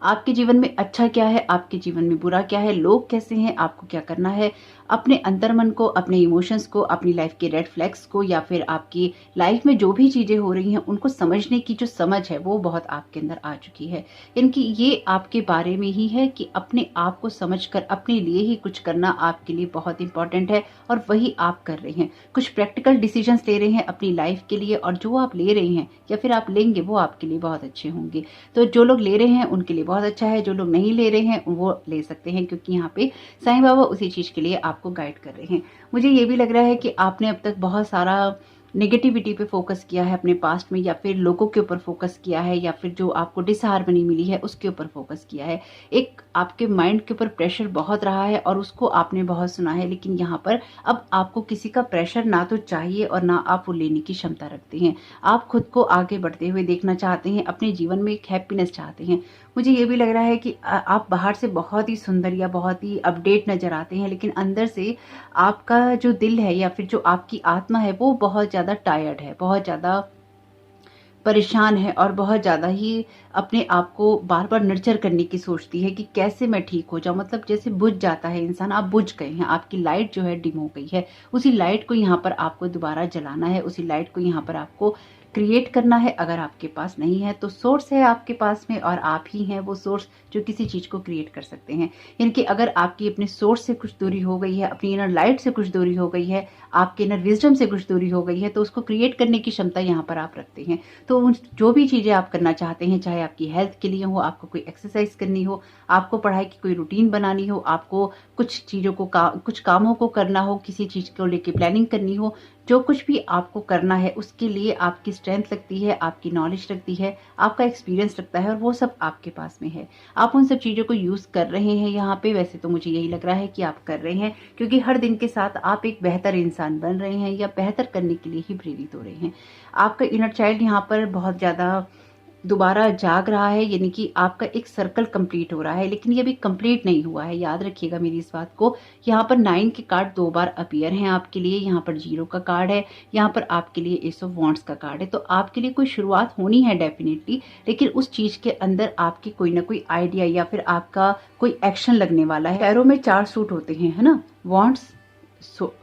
आपके जीवन में अच्छा क्या है, आपके जीवन में बुरा क्या है, लोग कैसे हैं, आपको क्या करना है, अपने अंतर्मन को, अपने इमोशंस को, अपनी लाइफ के रेड फ्लैग्स को या फिर आपकी लाइफ में जो भी चीजें हो रही हैं उनको समझने की जो समझ है वो बहुत आपके अंदर आ चुकी है। इनकी ये आपके बारे में ही है कि अपने आप को समझकर अपने लिए ही कुछ करना आपके लिए बहुत इंपॉर्टेंट है और वही आप कर रहे हैं। कुछ प्रैक्टिकल डिसीजंस ले रहे हैं अपनी लाइफ के लिए और जो आप ले रहे हैं या फिर आप लेंगे वो आपके लिए बहुत अच्छे होंगे। तो जो लोग ले रहे हैं उनके लिए बहुत अच्छा है, जो लोग नहीं ले रहे हैं वो ले सकते हैं, क्योंकि यहाँ पे साईं बाबा उसी चीज के लिए आपको गाइड कर रहे हैं। मुझे ये भी लग रहा है कि आपने अब तक बहुत सारा नेगेटिविटी पे फोकस किया है अपने पास्ट में, या फिर लोगों के ऊपर फोकस किया है, या फिर जो आपको डिसहार्मनी मिली है उसके ऊपर फोकस किया है। एक आपके माइंड के ऊपर प्रेशर बहुत रहा है और उसको आपने बहुत सुना है, लेकिन यहाँ पर अब आपको किसी का प्रेशर ना तो चाहिए और ना आप वो लेने की क्षमता रखते हैं। आप खुद को आगे बढ़ते हुए देखना चाहते हैं, अपने जीवन में एक हैप्पीनेस चाहते हैं। मुझे ये भी लग रहा है कि आप बाहर से बहुत ही सुंदर या बहुत ही अपडेट नजर आते हैं, लेकिन अंदर से आपका जो दिल है या फिर जो आपकी आत्मा है वो बहुत ज़्यादा टायर्ड है, बहुत ज़्यादा परेशान है और बहुत ज़्यादा ही अपने आप को बार बार नर्चर करने की सोचती है कि कैसे मैं ठीक हो जाऊं। मतलब जैसे बुझ जाता है इंसान, आप बुझ गए हैं, आपकी लाइट जो है डिम हो गई है, उसी लाइट को यहाँ पर आपको दोबारा जलाना है, उसी लाइट को यहाँ पर आपको क्रिएट करना है। अगर आपके पास नहीं है तो सोर्स है आपके पास में और आप ही हैं वो सोर्स जो किसी चीज को क्रिएट कर सकते हैं। यानी कि अगर आपकी अपने सोर्स से कुछ दूरी हो गई है, अपनी इनर लाइट से कुछ दूरी हो गई है, आपके इनर विजडम से कुछ दूरी हो गई है, तो उसको क्रिएट करने की क्षमता यहाँ पर आप रखते हैं। तो जो भी चीजें आप करना चाहते हैं, चाहे आपकी हेल्थ के लिए हो, आपको कोई एक्सरसाइज करनी हो, आपको पढ़ाई की कोई रूटीन बनानी हो, आपको कुछ चीजों को कुछ कामों को करना हो, किसी चीज को लेके प्लानिंग करनी हो, जो कुछ भी आपको करना है उसके लिए आपकी स्ट्रेंथ लगती है, आपकी नॉलेज लगती है, आपका एक्सपीरियंस लगता है और वो सब आपके पास में है। आप उन सब चीज़ों को यूज़ कर रहे हैं यहाँ पे। वैसे तो मुझे यही लग रहा है कि आप कर रहे हैं, क्योंकि हर दिन के साथ आप एक बेहतर इंसान बन रहे हैं या बेहतर करने के लिए ही प्रेरित हो रहे हैं। आपका इनर चाइल्ड यहाँ पर बहुत ज़्यादा दोबारा जाग रहा है, यानी कि आपका एक सर्कल कंप्लीट हो रहा है, लेकिन ये भी कंप्लीट नहीं हुआ है। याद रखिएगा मेरी इस बात को। यहाँ पर 9 के कार्ड 2 बार अपीयर हैं आपके लिए, यहाँ पर 0 का कार्ड है, यहाँ पर आपके लिए एस ऑफ वॉन्ड्स का कार्ड है। तो आपके लिए कोई शुरुआत होनी है डेफिनेटली, लेकिन उस चीज के अंदर आपकी कोई ना कोई आइडिया या फिर आपका कोई एक्शन लगने वाला है। टैरो में 4 सूट होते हैं, है ना, वॉन्ड्स,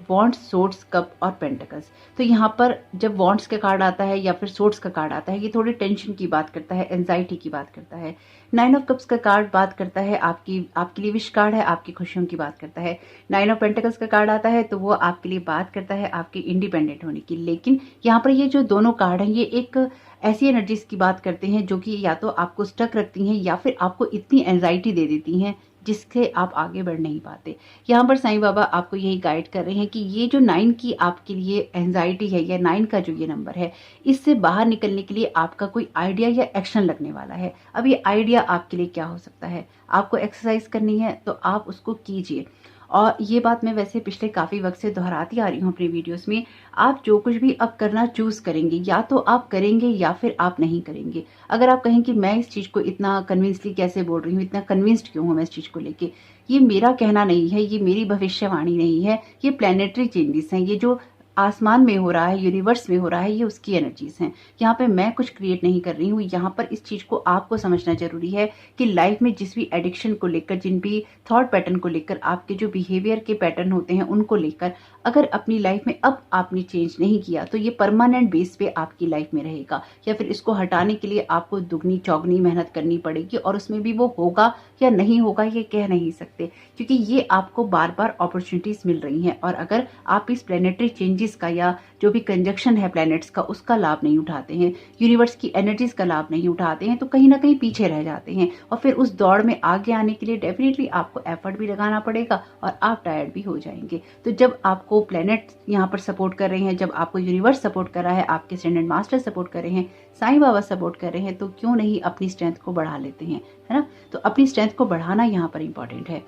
वॉन्ड्स, सोर्ड्स, कप और पेंटिकल्स। तो यहाँ पर जब वॉन्ड्स का कार्ड आता है या फिर सोर्ड्स का कार्ड आता है, ये थोड़ी टेंशन की बात करता है, एंजाइटी की बात करता है। 9 ऑफ कप्स का कार्ड बात करता है आपके लिए विश कार्ड है, आपकी खुशियों की बात करता है। 9 ऑफ पेंटिकल्स का कार्ड आता है तो वो आपके लिए बात करता है आपके इंडिपेंडेंट होने की। लेकिन यहाँ पर ये जो दोनों कार्ड हैं, ये एक ऐसी एनर्जीज की बात करते हैं जो कि या तो आपको स्टक रखती हैं या फिर आपको इतनी एंजाइटी दे देती हैं जिससे आप आगे बढ़ नहीं पाते। यहाँ पर साईं बाबा आपको यही गाइड कर रहे हैं कि ये जो 9 की आपके लिए एंजाइटी है या 9 का जो ये नंबर है, इससे बाहर निकलने के लिए आपका कोई आइडिया या एक्शन लगने वाला है। अब ये आइडिया आपके लिए क्या हो सकता है? आपको एक्सरसाइज करनी है तो आप उसको कीजिए। और ये बात मैं वैसे पिछले काफ़ी वक्त से दोहराती आ रही हूँ अपनी वीडियोस में, आप जो कुछ भी अब करना चूज़ करेंगे, या तो आप करेंगे या फिर आप नहीं करेंगे। अगर आप कहें कि मैं इस चीज़ को इतना कन्विंसली कैसे बोल रही हूँ, इतना कन्विंस्ड क्यों हूँ मैं इस चीज़ को लेके, ये मेरा कहना नहीं है, ये मेरी भविष्यवाणी नहीं है, ये प्लानिटरी चेंजेस हैं, ये जो आसमान में हो रहा है, यूनिवर्स में हो रहा है, ये उसकी एनर्जीज हैं। यहाँ पे मैं कुछ क्रिएट नहीं कर रही हूँ। यहाँ पर इस चीज़ को आपको समझना जरूरी है कि लाइफ में जिस भी एडिक्शन को लेकर, जिन भी थॉट पैटर्न को लेकर, आपके जो बिहेवियर के पैटर्न होते हैं उनको लेकर, अगर अपनी लाइफ में अब आपने चेंज नहीं किया तो ये परमानेंट बेस पे आपकी लाइफ में रहेगा, या फिर इसको हटाने के लिए आपको दुगनी चौगनी मेहनत करनी पड़ेगी, और उसमें भी वो होगा या नहीं होगा ये कह नहीं सकते, क्योंकि ये आपको बार बार अपॉर्चुनिटीज मिल रही हैं। और अगर आप इस प्लेनेटरी चेंजेस का, या जो भी कंजक्शन है प्लैनेट्स का, उसका लाभ नहीं उठाते हैं, यूनिवर्स की एनर्जीज का लाभ नहीं उठाते हैं, तो कहीं ना कहीं पीछे रह जाते हैं। और फिर उस दौड़ में आगे आने के लिए डेफिनेटली आपको एफर्ट भी लगाना पड़ेगा और आप टायर्ड भी हो जाएंगे। तो जब आपको प्लैनेट यहाँ पर सपोर्ट कर रहे हैं, जब आपको यूनिवर्स सपोर्ट कर रहा है, आपके स्टैंडर्ड मास्टर सपोर्ट कर रहे हैं, साईं बाबा सपोर्ट कर रहे हैं, तो क्यों नहीं अपनी स्ट्रेंथ को बढ़ा लेते हैं, है ना। तो अपनी स्ट्रेंथ को बढ़ाना यहाँ पर इंपॉर्टेंट है।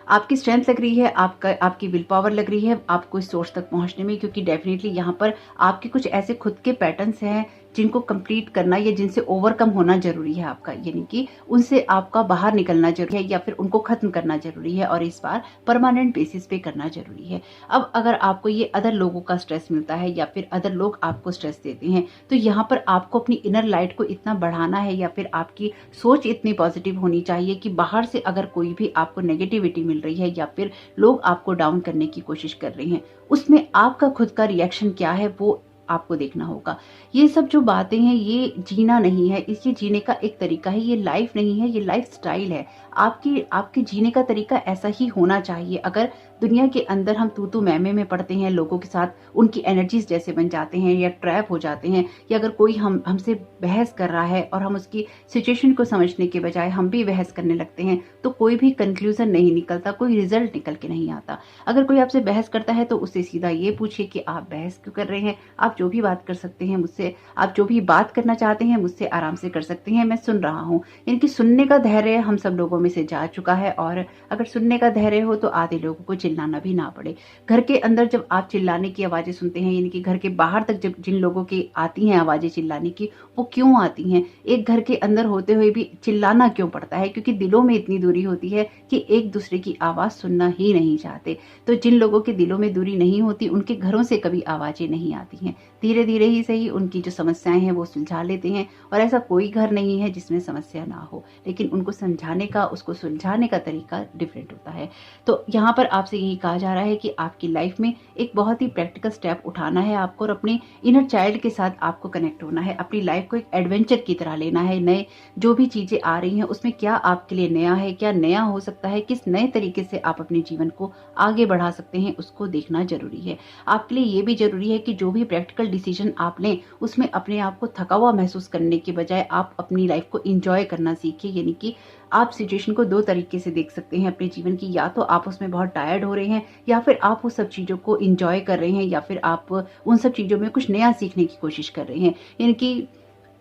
आपकी स्ट्रेंथ लग रही है, आपकी विल पावर लग रही है आपको इस सोर्स तक पहुंचने में, क्योंकि डेफिनेटली यहाँ पर आपके कुछ ऐसे खुद के पैटर्न्स हैं जिनको कंप्लीट करना या जिनसे ओवरकम होना जरूरी है आपका, यानी कि उनसे आपका बाहर निकलना जरूरी है, या फिर उनको खत्म करना जरूरी है, और इस बार परमानेंट बेसिस पे करना जरूरी है। अब अगर आपको ये अदर लोगों का स्ट्रेस मिलता है, या फिर अदर लोग आपको स्ट्रेस देते हैं, तो यहाँ पर आपको अपनी इनर लाइट को इतना बढ़ाना है, या फिर आपकी सोच इतनी पॉजिटिव होनी चाहिए कि बाहर से अगर कोई भी आपको नेगेटिविटी मिल रही है, या फिर लोग आपको डाउन करने की कोशिश कर रहे हैं, उसमें आपका खुद का रिएक्शन क्या है वो आपको देखना होगा। ये सब जो बातें हैं ये जीना नहीं है, इसे जीने का एक तरीका है, ये लाइफ नहीं है, ये लाइफ स्टाइल है। आपके जीने का तरीका ऐसा ही होना चाहिए। अगर दुनिया के अंदर हम तू मैमे में पड़ते हैं लोगों के साथ, उनकी एनर्जीज जैसे बन जाते हैं या ट्रैप हो जाते हैं, या अगर कोई हमसे बहस कर रहा है और हम उसकी सिचुएशन को समझने के बजाय हम भी बहस करने लगते हैं, तो कोई भी कंक्लूजन नहीं निकलता, कोई रिजल्ट निकल के नहीं आता। अगर कोई आपसे बहस करता है तो उससे सीधा ये पूछिए कि आप बहस क्यों कर रहे हैं, आप जो भी बात कर सकते हैं मुझसे, आप जो भी बात करना चाहते हैं मुझसे आराम से कर सकते हैं, मैं सुन रहा हूँ। इनकी सुनने का धैर्य हम सब लोगों में से जा चुका है, और अगर सुनने का धैर्य हो तो आधे लोगों को चिल्लाना भी ना पड़े। घर के अंदर जब आप चिल्लाने की आवाजें सुनते हैं, यानी कि घर के बाहर तक जब जिन लोगों की आती हैं आवाजें चिल्लाने की, वो क्यों आती हैं? एक घर के अंदर होते हुए भी चिल्लाना क्यों पड़ता है? क्योंकि दिलों में इतनी दूरी होती है कि एक दूसरे की आवाज सुनना ही नहीं चाहते। तो जिन लोगों के दिलों में दूरी नहीं होती, उनके घरों से कभी आवाजें नहीं आती हैं। धीरे धीरे ही सही उनकी जो समस्याएं हैं वो सुलझा लेते हैं, और ऐसा कोई घर नहीं है जिसमें समस्या ना हो, लेकिन उनको समझाने का, उसको सुलझाने का तरीका डिफरेंट होता है। तो यहाँ पर आपसे यही कहा जा रहा है कि आपकी लाइफ में एक बहुत ही प्रैक्टिकल स्टेप उठाना है आपको, और अपने इनर चाइल्ड के साथ आपको कनेक्ट होना है। अपनी लाइफ को एक एडवेंचर की तरह लेना है। नए जो भी चीजें आ रही हैं उसमें क्या आपके लिए नया है, क्या नया हो सकता है, किस नए तरीके से आप अपने जीवन को आगे बढ़ा सकते हैं, उसको देखना जरूरी है। आपके लिए ये भी जरूरी है कि जो भी प्रैक्टिकल डिसीजन आप लें उसमें अपने आप को थका हुआ महसूस करने के बजाय आप अपनी लाइफ को एंजॉय करना सीखिए। यानी कि आप सिचुएशन को दो तरीके से देख सकते हैं अपने जीवन की, या तो आप उसमें बहुत टायर्ड हो रहे हैं, या फिर आप उस सब चीज़ों को एंजॉय कर रहे हैं, या फिर आप उन सब चीज़ों में कुछ नया सीखने की कोशिश कर रहे हैं। यानी कि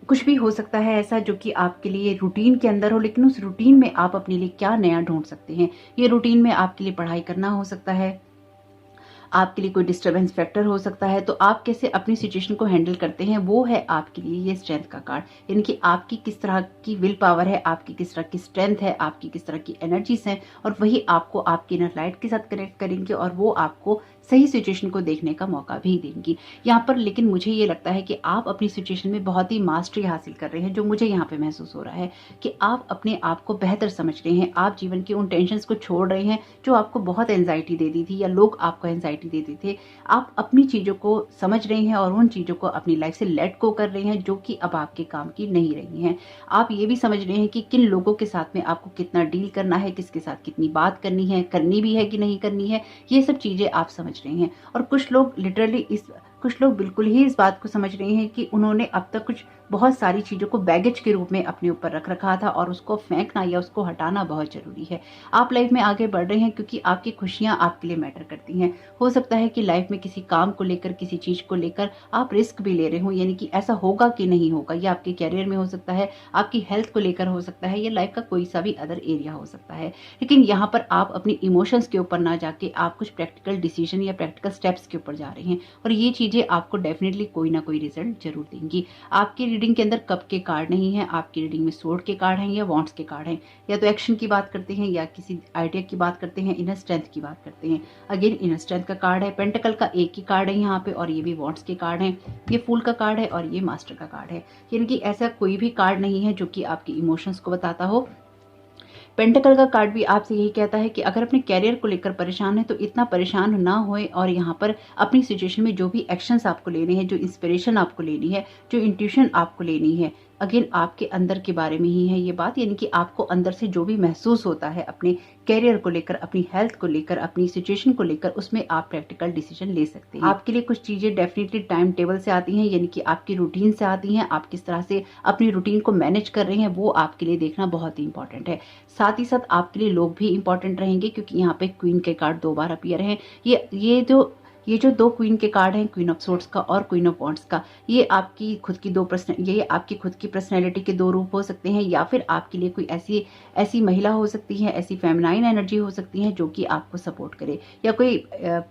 कुछ भी हो सकता है ऐसा जो कि आपके लिए रूटीन के अंदर हो, लेकिन उस रूटीन में आप अपने लिए क्या नया ढूंढ सकते हैं। ये रूटीन में आपके लिए पढ़ाई करना हो सकता है, आपके लिए कोई डिस्टर्बेंस फैक्टर हो सकता है, तो आप कैसे अपनी सिचुएशन को हैंडल करते हैं वो है आपके लिए ये स्ट्रेंथ का कार्ड। यानी कि आपकी किस तरह की विल पावर है, आपकी किस तरह की स्ट्रेंथ है, आपकी किस तरह की एनर्जीज हैं, और वही आपको आपकी इनर लाइट के साथ कनेक्ट करेंगे, और वो आपको सही सिचुएशन को देखने का मौका भी देंगी यहाँ पर। लेकिन मुझे ये लगता है कि आप अपनी सिचुएशन में बहुत ही मास्टरी हासिल कर रहे हैं, जो मुझे यहाँ पे महसूस हो रहा है कि आप अपने आप को बेहतर समझ रहे हैं। आप जीवन के उन टेंशन्स को छोड़ रहे हैं जो आपको बहुत एंजाइटी देती थी, या लोग आपको एंजाइटी देते थे। आप अपनी चीज़ों को समझ रहे हैं और उन चीज़ों को अपनी लाइफ से लेट गो कर रहे हैं जो कि अब आपके काम की नहीं रही हैं। आप ये भी समझ रहे हैं कि किन लोगों के साथ में आपको कितना डील करना है, किसके साथ कितनी बात करनी है, करनी भी है कि नहीं करनी है, ये सब चीज़ें आप समझ रहे हैं। और कुछ लोग बिल्कुल ही इस बात को समझ रहे हैं कि उन्होंने अब तक कुछ बहुत सारी चीज़ों को बैगेज के रूप में अपने ऊपर रख रखा था और उसको फेंकना या उसको हटाना बहुत ज़रूरी है। आप लाइफ में आगे बढ़ रहे हैं क्योंकि आपकी खुशियाँ आपके लिए मैटर करती हैं। हो सकता है कि लाइफ में किसी काम को लेकर, किसी चीज़ को लेकर आप रिस्क भी ले रहे हो, यानी कि ऐसा होगा कि नहीं होगा। ये आपके करियर में हो सकता है, आपकी हेल्थ को लेकर हो सकता है, या लाइफ का कोई सा भी अदर एरिया हो सकता है। लेकिन यहाँ पर आप अपनी इमोशंस के ऊपर ना जाके आप कुछ प्रैक्टिकल डिसीजन या प्रैक्टिकल स्टेप्स के ऊपर जा रहे हैं और ये चीज़ें आपको डेफिनेटली कोई ना कोई रिजल्ट जरूर देंगी। आपकी रीडिंग के अंदर कप के कार्ड नहीं है, आपकी रीडिंग में सोर्ड के कार्ड हैं या वॉन्ड्स के कार्ड हैं। या तो एक्शन की बात करते हैं या किसी आइडिया की बात करते हैं, इनर स्ट्रेंथ की बात करते हैं। अगेन इनर स्ट्रेंथ का कार्ड है, पेंटिकल का एक ही कार्ड है यहाँ पे और ये भी वॉन्ड्स के कार्ड हैं। ये फूल का कार्ड है और ये मास्टर का कार्ड है, यानी कि ऐसा कोई भी कार्ड नहीं है जो कि आपकी इमोशंस को बताता हो। पेंटिकल का कार्ड भी आपसे यही कहता है कि अगर अपने कैरियर को लेकर परेशान है तो इतना परेशान ना होए और यहाँ पर अपनी सिचुएशन में जो भी एक्शंस आपको लेने हैं, जो इंस्पिरेशन आपको लेनी है, जो इंट्यूशन आपको लेनी है, अगेन आपके अंदर के बारे में ही है ये बात। यानी कि आपको अंदर से जो भी महसूस होता है अपने कैरियर को लेकर, अपनी हेल्थ को लेकर, अपनी सिचुएशन को लेकर, उसमें आप प्रैक्टिकल डिसीजन ले सकते हैं। आपके लिए कुछ चीजें डेफिनेटली टाइम टेबल से आती हैं, यानी कि आपकी रूटीन से आती हैं। आप किस तरह से अपनी रूटीन को मैनेज कर रहे हैं वो आपके लिए देखना बहुत ही इंपॉर्टेंट है। साथ ही साथ आपके लिए लोग भी इंपॉर्टेंट रहेंगे क्योंकि यहाँ पे क्वीन के कार्ड 2 बार अपीयर हैं। ये जो 2 क्वीन के कार्ड हैं, क्वीन ऑफ सोर्ड्स का और क्वीन ऑफ वॉन्ड्स का, ये आपकी खुद की आपकी खुद की पर्सनैलिटी के 2 रूप हो सकते हैं, या फिर आपके लिए कोई ऐसी महिला हो सकती है, ऐसी फेमिनाइन एनर्जी हो सकती है जो कि आपको सपोर्ट करे, या कोई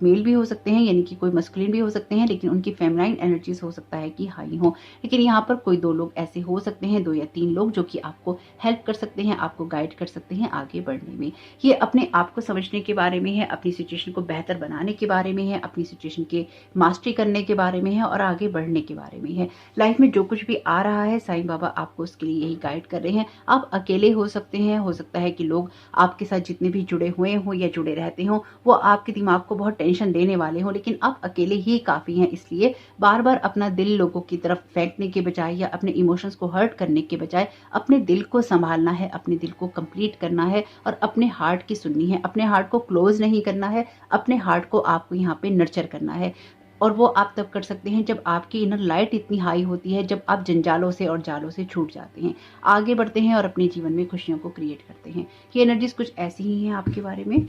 मेल भी हो सकते हैं, यानी कि कोई मस्कुलिन भी हो सकते हैं लेकिन उनकी फेमिनाइन एनर्जीज हो सकता है कि हाई हो। लेकिन यहाँ पर कोई 2 लोग ऐसे हो सकते हैं, 2 या 3 लोग जो कि आपको हेल्प कर सकते हैं, आपको गाइड कर सकते हैं आगे बढ़ने में। ये अपने आप को समझने के बारे में है, अपनी सिचुएशन को बेहतर बनाने के बारे में है, सिचुएशन के मास्टरी करने के बारे में है और आगे बढ़ने के बारे में है। लाइफ में जो कुछ भी आ रहा है साईं बाबा आपको उसके लिए यही गाइड कर रहे हैं। आप अकेले हो सकते हैं, हो सकता है कि लोग आपके साथ जितने भी जुड़े हुए हों या जुड़े रहते हों वो आपके दिमाग को बहुत टेंशन देने वाले हों, लेकिन आप अकेले ही काफी हैं। इसलिए बार बार अपना दिल लोगों की तरफ फेंकने के बजाय या अपने इमोशंस को हर्ट करने के बजाय अपने दिल को संभालना है, अपने दिल को कंप्लीट करना है और अपने हार्ट की सुननी है। अपने हार्ट को क्लोज नहीं करना है, अपने हार्ट को आपको यहाँ पे नर्चर करना है। और वो आप तब कर सकते हैं जब आपकी इनर लाइट इतनी हाई होती है, जब आप जंजालों से और जालों से छूट जाते हैं, आगे बढ़ते हैं और अपने जीवन में खुशियों को क्रिएट करते हैं। ये एनर्जीज कुछ ऐसी ही हैं आपके बारे में।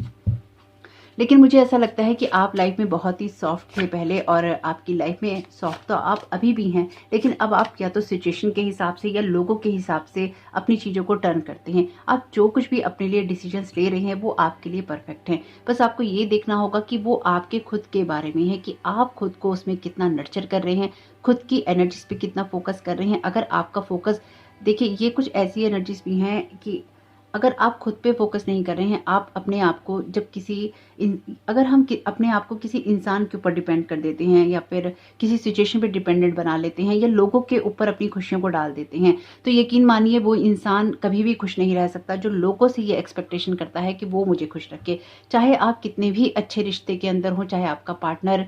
लेकिन मुझे ऐसा लगता है कि आप लाइफ में बहुत ही सॉफ्ट थे पहले और आपकी लाइफ में सॉफ्ट तो आप अभी भी हैं, लेकिन अब आप या तो सिचुएशन के हिसाब से या लोगों के हिसाब से अपनी चीज़ों को टर्न करते हैं। आप जो कुछ भी अपने लिए डिसीजंस ले रहे हैं वो आपके लिए परफेक्ट हैं। बस आपको ये देखना होगा कि वो आपके खुद के बारे में है कि आप खुद को उसमें कितना नर्चर कर रहे हैं, खुद की एनर्जीज पे कितना फोकस कर रहे हैं। अगर आपका फोकस, देखिए ये कुछ ऐसी एनर्जीज भी हैं कि अगर आप खुद पे फोकस नहीं कर रहे हैं, आप अपने आप को जब अगर हम अपने आप को किसी इंसान के ऊपर डिपेंड कर देते हैं या फिर किसी सिचुएशन पे डिपेंडेंट बना लेते हैं या लोगों के ऊपर अपनी खुशियों को डाल देते हैं, तो यकीन मानिए वो इंसान कभी भी खुश नहीं रह सकता जो लोगों से ये एक्सपेक्टेशन करता है कि वो मुझे खुश रखे। चाहे आप कितने भी अच्छे रिश्ते के अंदर हो, चाहे आपका पार्टनर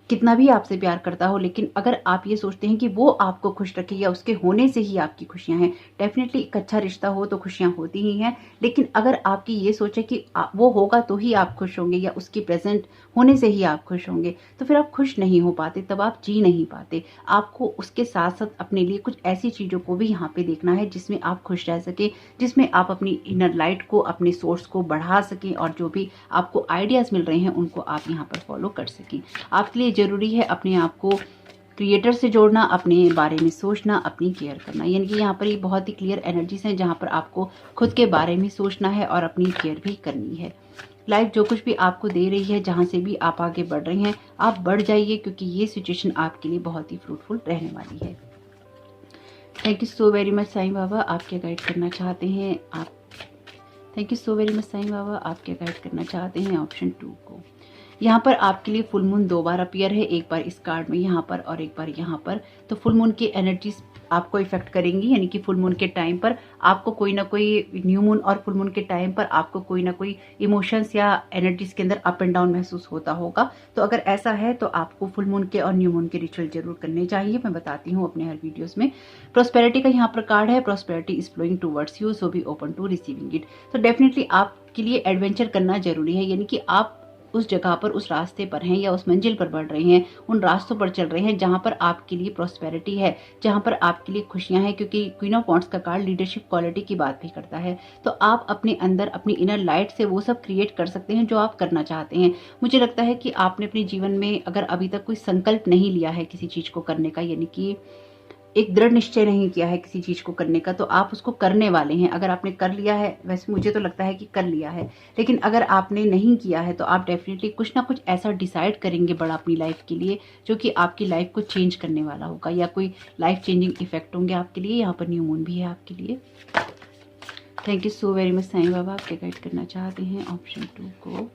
कितना भी आपसे प्यार करता हो, लेकिन अगर आप ये सोचते हैं कि वो आपको खुश रखे या उसके होने से ही आपकी खुशियां हैं, डेफिनेटली एक अच्छा रिश्ता हो तो खुशियां होती ही हैं। लेकिन अगर आपकी ये सोचे कि वो होगा तो ही आप खुश होंगे या उसकी प्रेजेंट होने से ही आप खुश होंगे, तो फिर आप खुश नहीं हो पाते, तब आप जी नहीं पाते। आपको उसके साथ साथ अपने लिए कुछ ऐसी चीज़ों को भी यहाँ पे देखना है जिसमें आप खुश रह सके, जिसमें आप अपनी इनर लाइट को, अपने सोर्स को बढ़ा सकें और जो भी आपको आइडियाज़ मिल रहे हैं उनको आप यहाँ पर फॉलो कर सकें। आपके लिए ज़रूरी है अपने आप को क्रिएटर से जोड़ना, अपने बारे में सोचना, अपनी केयर करना। यानी कि यहाँ पर ये बहुत ही क्लियर एनर्जीज हैं जहाँ पर आपको खुद के बारे में सोचना है और अपनी केयर भी करनी है। लाइफ जो कुछ भी आपको दे रही है, जहाँ से भी आप आगे बढ़ रहे हैं, आप बढ़ जाइए क्योंकि ये सिचुएशन आपके लिए बहुत ही फ्रूटफुल रहने वाली है। Thank you so very much Sai Baba, आप क्या गाइड करना चाहते हैं? Thank you so very much Sai Baba, आप क्या गाइड करना चाहते हैं ऑप्शन 2 को? यहाँ पर आपके लिए फुल मून 2 बार अपीयर है, एक बार इस कार्ड में यहाँ पर और एक बार यहाँ पर। तो फुल मून की एनर्जीज आपको इफेक्ट करेंगी, यानी कि फुल मून के टाइम पर आपको कोई ना कोई, न्यू मून और फुल मून के टाइम पर आपको कोई ना कोई इमोशंस या एनर्जीज के अंदर अप एंड डाउन महसूस होता होगा। तो अगर ऐसा है तो आपको फुल मून के और न्यू मून के रिचुअल जरूर करने चाहिए। मैं बताती हूँ अपने हर वीडियोस में। प्रॉस्पेरिटी का यहाँ पर कार्ड है, prosperity is flowing towards you, so be open to receiving it. तो डेफिनेटली आपके लिए एडवेंचर करना जरूरी है, यानी कि आप उस जगह पर, उस रास्ते पर हैं या उस मंजिल पर बढ़ रहे हैं, उन रास्तों पर चल रहे हैं जहाँ पर आपके लिए प्रॉस्पेरिटी है, जहाँ पर आपके लिए खुशियाँ हैं, क्योंकि क्वीन ऑफ वांड्स का कार्ड लीडरशिप क्वालिटी की बात भी करता है। तो आप अपने अंदर अपनी इनर लाइट से वो सब क्रिएट कर सकते हैं जो आप करना चाहते हैं। मुझे लगता है कि आपने अपने जीवन में अगर अभी तक कोई संकल्प नहीं लिया है किसी चीज़ को करने का, यानी कि एक दृढ़ निश्चय नहीं किया है किसी चीज़ को करने का, तो आप उसको करने वाले हैं। अगर आपने कर लिया है, वैसे मुझे तो लगता है कि कर लिया है, लेकिन अगर आपने नहीं किया है तो आप डेफिनेटली कुछ ना कुछ ऐसा डिसाइड करेंगे बड़ा अपनी लाइफ के लिए, जो कि आपकी लाइफ को चेंज करने वाला होगा, या कोई लाइफ चेंजिंग इफेक्ट होंगे आपके लिए। यहाँ पर न्यू मून भी है आपके लिए। Thank you so very much Sai Baba, आप क्या गाइड करना चाहते हैं ऑप्शन 2 को।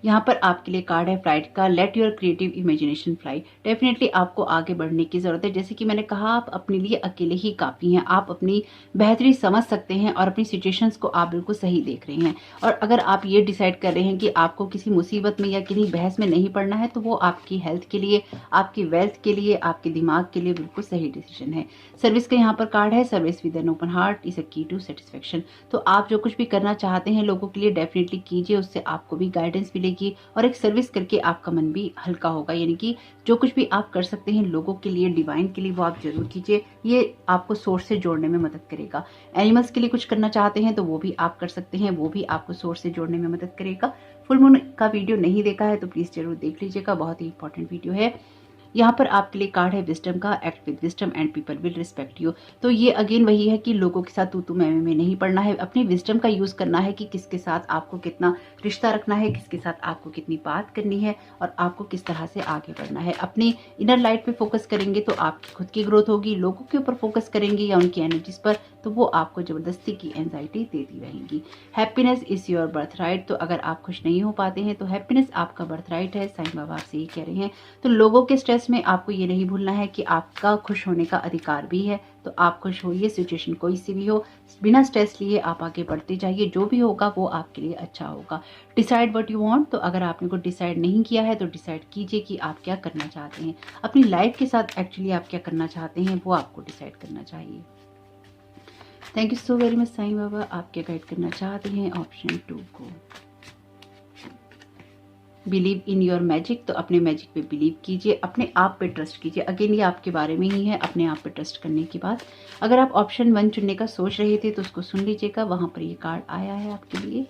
यहाँ पर आपके लिए कार्ड है फ्लाइट का, let your creative imagination fly. Definitely आपको आगे बढ़ने की ज़रूरत है। जैसे कि मैंने कहा, आप अपने लिए अकेले ही काफ़ी हैं, आप अपनी बेहतरी समझ सकते हैं और अपनी सिचुएशंस को आप बिल्कुल सही देख रहे हैं। और अगर आप ये डिसाइड कर रहे हैं कि आपको किसी मुसीबत में या किसी बहस में नहीं पड़ना है, तो वो आपकी हेल्थ के लिए, आपकी वेल्थ के लिए, आपके दिमाग के लिए बिल्कुल सही डिसीजन है। सर्विस का यहाँ पर कार्ड है, service with an open heart is a की टू सेटिस्फेक्शन। तो आप जो कुछ भी करना चाहते हैं लोगों के लिए, डेफिनेटली कीजिए, उससे आपको भी गाइडेंस मिलेगी और एक सर्विस करके आपका मन भी हल्का होगा। यानी कि जो कुछ भी आप कर सकते हैं लोगों के लिए, डिवाइन के लिए, वो आप जरूर कीजिए। ये आपको सोर्स से जोड़ने में मदद करेगा। एनिमल्स के लिए कुछ करना चाहते हैं तो वो भी आप कर सकते हैं, वो भी आपको सोर्स से जोड़ने में मदद करेगा। फुल मून का वीडियो नहीं देखा है तो प्लीज जरूर देख लीजिएगा, बहुत ही इंपॉर्टेंट वीडियो है। यहाँ पर आपके लिए कार्ड है विजडम का, act with wisdom and people will respect you. तो ये अगेन वही है कि लोगों के साथ तू मैं में नहीं पड़ना है, अपनी विजडम का यूज करना है कि किसके साथ आपको कितना रिश्ता रखना है, किसके साथ आपको कितनी बात करनी है और आपको किस तरह से आगे बढ़ना है। अपनी इनर लाइट पे फोकस करेंगे तो आपकी खुद की ग्रोथ होगी। लोगों के ऊपर फोकस करेंगे या उनकी एनर्जीज पर तो वो आपको जबरदस्ती की एंजाइटी देती रहेंगी। Happiness is your birth right. तो अगर आप खुश नहीं हो पाते हैं तो हैप्पीनेस आपका बर्थ राइट है, साईं बाबा आपसे ये कह रहे हैं। तो लोगों के स्ट्रेस में आपको ये नहीं भूलना है कि आपका खुश होने का अधिकार भी है। तो आप खुश होइए, सिचुएशन कोई सी भी हो, बिना स्ट्रेस लिए आप आगे बढ़ते जाइए। जो भी होगा वो आपके लिए अच्छा होगा। Decide what you want. तो अगर आपने कुछ डिसाइड नहीं किया है तो डिसाइड कीजिए कि आप क्या करना चाहते हैं अपनी लाइफ के साथ। एक्चुअली आप क्या करना चाहते हैं वो आपको डिसाइड करना चाहिए। Thank you so very much Sai Baba, आप क्या गाइड करना चाहते हैं ऑप्शन 2 को। Believe in your magic. तो अपने मैजिक पे बिलीव कीजिए, अपने आप पे ट्रस्ट कीजिए। अगेन ये आपके बारे में ही है, अपने आप पे ट्रस्ट करने की बात। अगर आप ऑप्शन 1 चुनने का सोच रहे थे तो उसको सुन लीजिएगा, वहां पर ये कार्ड आया है आपके लिए।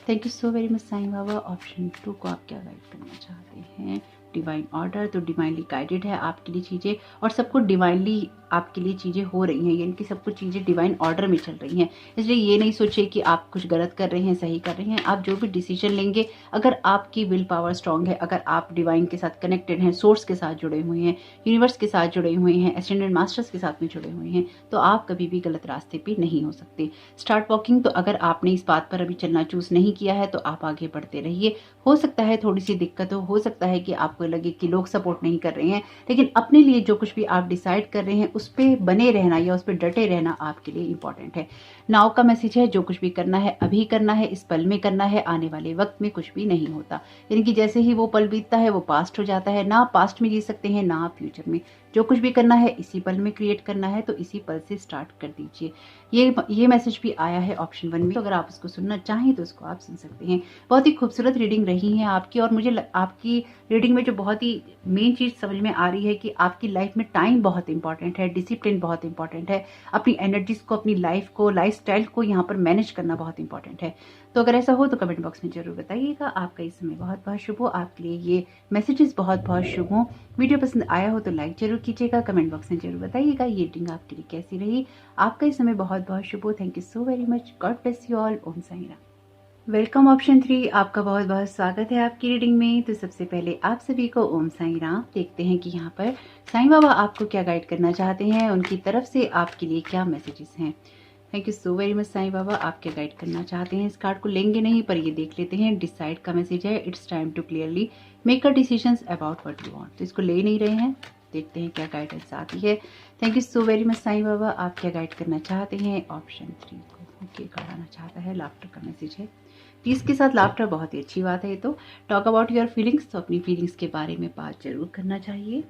Thank you so very much Sai Baba, option 2 को आप क्या गाइड करना चाहते हैं। Divine order. तो डिवाइनली गाइडेड है आपके लिए चीज़ें और सब कुछ डिवाइनली आपके लिए चीज़ें हो रही हैं, यानी कि सब कुछ चीज़ें डिवाइन ऑर्डर में चल रही हैं। इसलिए ये नहीं सोचिए कि आप कुछ गलत कर रहे हैं, सही कर रहे हैं। आप जो भी डिसीजन लेंगे, अगर आपकी विल पावर स्ट्रांग है, अगर आप डिवाइन के साथ कनेक्टेड हैं, सोर्स के साथ जुड़े हुए हैं, यूनिवर्स के साथ जुड़े हुए हैं, एसेंडेंट मास्टर्स के साथ में जुड़े हुए हैं, तो आप कभी भी गलत रास्ते पे नहीं हो सकते। Start walking. तो अगर आपने इस बात पर अभी चलना चूज नहीं किया है तो आप आगे बढ़ते रहिए। हो सकता है थोड़ी सी दिक्कत हो सकता है कि आपको लगे कि लोग सपोर्ट नहीं कर रहे हैं, लेकिन अपने लिए जो कुछ भी आप डिसाइड कर रहे हैं उस पर बने रहना या उस पर डटे रहना आपके लिए इंपॉर्टेंट है। नाउ का मैसेज है, जो कुछ भी करना है अभी करना है, इस पल में करना है, आने वाले वक्त में कुछ भी नहीं होता। यानी कि जैसे ही वो पल बीतता है वो पास्ट हो जाता है। ना आप पास्ट में जी सकते हैं ना आप फ्यूचर में। जो कुछ भी करना है इसी पल में क्रिएट करना है, तो इसी पल से स्टार्ट कर दीजिए। ये मैसेज भी आया है ऑप्शन 1 में, तो अगर आप उसको सुनना चाहें तो उसको आप सुन सकते हैं। बहुत ही खूबसूरत रीडिंग रही है आपकी, और मुझे आपकी रीडिंग में जो बहुत ही मेन चीज़ समझ में आ रही है कि आपकी लाइफ में टाइम बहुत इंपॉर्टेंट है, डिसिप्लिन बहुत इंपॉर्टेंट है, अपनी एनर्जीज को, अपनी लाइफ को, लाइफस्टाइल को यहाँ पर मैनेज करना बहुत इंपॉर्टेंट है। तो अगर ऐसा हो तो कमेंट बॉक्स में जरूर बताइएगा। आपका इस समय बहुत बहुत शुभ हो, आपके लिए ये मैसेजेस बहुत बहुत शुभ हो। वीडियो पसंद आया हो तो लाइक जरूर कीजिएगा, कमेंट बॉक्स में जरूर बताइएगा ये रीडिंग आपके लिए कैसी रही। आपका इस समय बहुत बहुत शुभ हो। Thank you so very much. God bless you all. Om Sai Ram. Welcome option 3, आपका बहुत बहुत स्वागत है आपकी रीडिंग में। तो सबसे पहले आप सभी को ओम साईं राम। देखते हैं कि यहाँ पर साईं बाबा आपको क्या गाइड करना चाहते हैं, उनकी तरफ से आपके लिए क्या मैसेजेस हैं। Thank you so very much Sai Baba, आप क्या गाइड करना चाहते हैं। इस कार्ड को लेंगे नहीं पर ये देख लेते हैं। डिसाइड का मैसेज है, it's time to clearly make a decisions about what you want. तो इसको ले नहीं रहे हैं, देखते हैं क्या गाइडेंस आती है। Thank you so very much Sai Baba, आप क्या गाइड करना चाहते हैं ऑप्शन 3 को। ओके, कार्ड आना चाहता है, लाफ्टर का मैसेज है। पीस के साथ लाफ्टर बहुत ही अच्छी बात है। ये तो टॉक अबाउट योर फीलिंग्स, तो अपनी फीलिंग्स के बारे में बात जरूर करना चाहिए।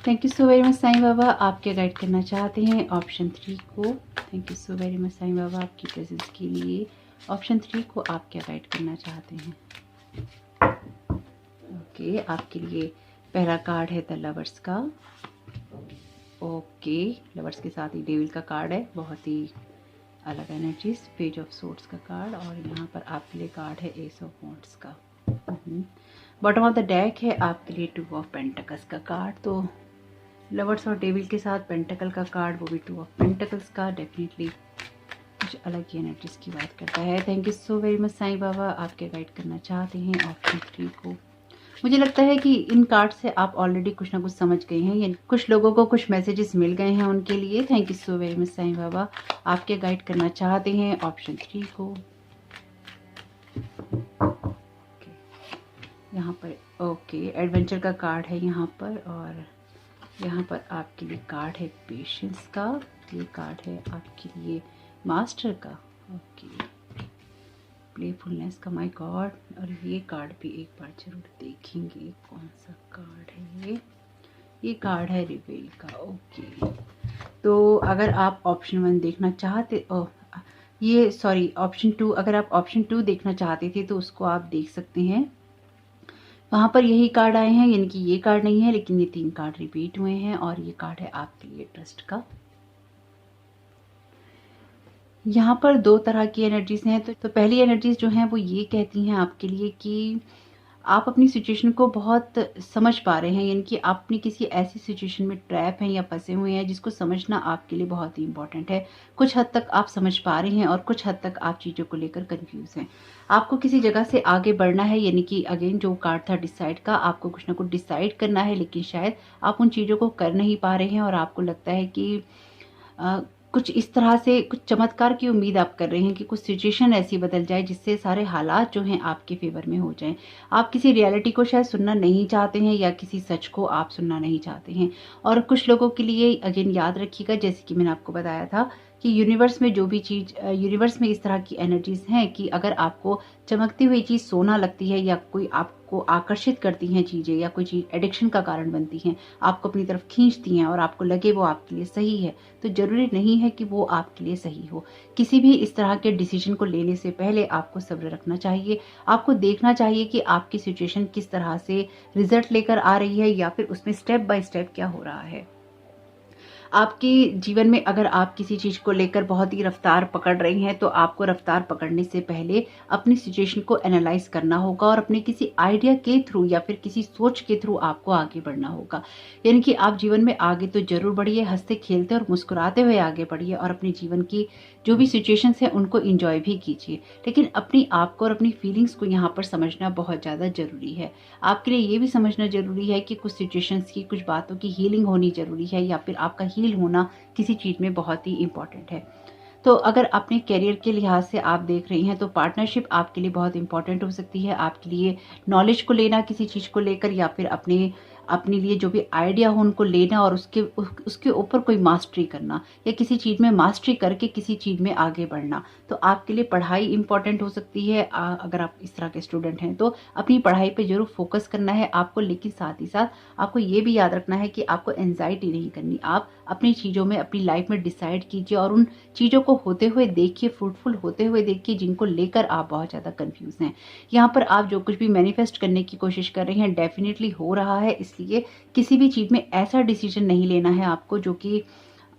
Thank you so very much Sai Baba, आप क्या गाइड करना चाहते हैं ऑप्शन 3 को। Thank you so very much Sai Baba आपकी प्रेजेंस के लिए। ऑप्शन 3 को आप क्या गाइड करना चाहते हैं। ओके, आपके लिए पहला कार्ड है द लवर्स का। ओके, लवर्स के साथ ही डेविल का कार्ड है, बहुत ही अलग एनर्जीज। पेज ऑफ सोर्ड्स का कार्ड, और यहाँ पर आपके लिए कार्ड है एस ऑफ वॉन्ड्स का। बॉटम ऑफ द डेक है आपके लिए टू ऑफ पेंटिकल्स का कार्ड। तो लवर्स और डेविल के साथ पेंटिकल का कार्ड, वो भी टू ऑफ पेंटिकल्स का, डेफिनेटली कुछ अलग ही एनर्जीज की बात करता है। Thank you so very much Sai Baba, आपके गाइड करना चाहते हैं ऑप्शन 3 को। मुझे लगता है कि इन कार्ड से आप ऑलरेडी कुछ ना कुछ समझ गए हैं, या कुछ लोगों को कुछ मैसेजेस मिल गए हैं उनके लिए। Thank you so very much Sai Baba, आपके गाइड करना चाहते हैं ऑप्शन 3 को। यहाँ पर ओके, एडवेंचर का कार्ड है यहाँ पर, और यहाँ पर आपके लिए कार्ड है पेशेंस का। ये कार्ड है आपके लिए मास्टर का। ओके, प्लेफुलनेस का, माय गॉड। और ये कार्ड भी एक बार जरूर देखेंगे, कौन सा कार्ड है ये कार्ड है रिवेल का। ओके, तो अगर आप ऑप्शन 1 देखना चाहते, ये सॉरी ऑप्शन 2, अगर आप ऑप्शन 2 देखना चाहते थे तो उसको आप देख सकते हैं। वहाँ पर यही कार्ड आए हैं, यानी कि ये कार्ड नहीं है, लेकिन ये 3 कार्ड रिपीट हुए हैं, और ये कार्ड है आपके लिए ट्रस्ट का। यहाँ पर 2 तरह की एनर्जीज हैं। तो पहली एनर्जीज जो हैं वो ये कहती हैं आपके लिए कि आप अपनी सिचुएशन को बहुत समझ पा रहे हैं, यानी कि आप अपनी किसी ऐसी सिचुएशन में ट्रैप हैं या फंसे हुए हैं जिसको समझना आपके लिए बहुत ही इंपॉर्टेंट है। कुछ हद तक आप समझ पा रहे हैं और कुछ हद तक आप चीज़ों को लेकर कंफ्यूज हैं। आपको किसी जगह से आगे बढ़ना है, यानी कि अगेन जो कार्ड था डिसाइड का, आपको कुछ ना कुछ डिसाइड करना है, लेकिन शायद आप उन चीज़ों को कर नहीं पा रहे हैं, और आपको लगता है कि कुछ इस तरह से कुछ चमत्कार की उम्मीद आप कर रहे हैं कि कुछ सिचुएशन ऐसी बदल जाए जिससे सारे हालात जो हैं आपके फेवर में हो जाएं। आप किसी रियलिटी को शायद सुनना नहीं चाहते हैं, या किसी सच को आप सुनना नहीं चाहते हैं। और कुछ लोगों के लिए अगेन याद रखिएगा, जैसे कि मैंने आपको बताया था कि यूनिवर्स में जो भी चीज़, यूनिवर्स में इस तरह की एनर्जीज हैं कि अगर आपको चमकती हुई चीज़ सोना लगती है, या कोई आपको आकर्षित करती हैं चीज़ें, या कोई चीज़ एडिक्शन का कारण बनती हैं, आपको अपनी तरफ खींचती हैं, और आपको लगे वो आपके लिए सही है, तो ज़रूरी नहीं है कि वो आपके लिए सही हो। किसी भी इस तरह के डिसीजन को लेने से पहले आपको सब्र रखना चाहिए। आपको देखना चाहिए कि आपकी सिचुएशन किस तरह से रिजल्ट लेकर आ रही है, या फिर उसमें स्टेप बाय स्टेप क्या हो रहा है। आपके जीवन में अगर आप किसी चीज़ को लेकर बहुत ही रफ्तार पकड़ रहे हैं, तो आपको रफ्तार पकड़ने से पहले अपनी सिचुएशन को एनालाइज करना होगा, और अपने किसी आइडिया के थ्रू या फिर किसी सोच के थ्रू आपको आगे बढ़ना होगा। यानी कि आप जीवन में आगे तो जरूर बढ़िए, हंसते खेलते और मुस्कुराते हुए आगे बढ़िए, और अपने जीवन की जो भी सिचुएशंस हैं उनको एंजॉय भी कीजिए। लेकिन अपनी आप को और अपनी फीलिंग्स को यहाँ पर समझना बहुत ज़्यादा ज़रूरी है। आपके लिए ये भी समझना ज़रूरी है कि कुछ सिचुएशंस की, कुछ बातों की हीलिंग होनी ज़रूरी है, या फिर आपका हील होना किसी चीज़ में बहुत ही इंपॉर्टेंट है। तो अगर अपने करियर के लिहाज से आप देख रही हैं, तो पार्टनरशिप आपके लिए बहुत इंपॉर्टेंट हो सकती है। आपके लिए नॉलेज को लेना किसी चीज़ को लेकर, या फिर अपने लिए जो भी आइडिया हो उनको लेना, और उसके ऊपर कोई मास्टरी करना, या किसी चीज़ में मास्टरी करके किसी चीज़ में आगे बढ़ना। तो आपके लिए पढ़ाई इंपॉर्टेंट हो सकती है। अगर आप इस तरह के स्टूडेंट हैं तो अपनी पढ़ाई पे जरूर फोकस करना है आपको, लेकिन साथ ही साथ आपको ये भी याद रखना है कि आपको एंजाइटी नहीं करनी। आप अपनी चीज़ों में, अपनी लाइफ में डिसाइड कीजिए, और उन चीज़ों को होते हुए देखिए, फ्रूटफुल होते हुए देखिए जिनको लेकर आप बहुत ज़्यादा कंफ्यूज हैं। यहाँ पर आप जो कुछ भी मैनिफेस्ट करने की कोशिश कर रहे हैं डेफिनेटली हो रहा है, इसलिए किसी भी चीज़ में ऐसा डिसीजन नहीं लेना है आपको जो कि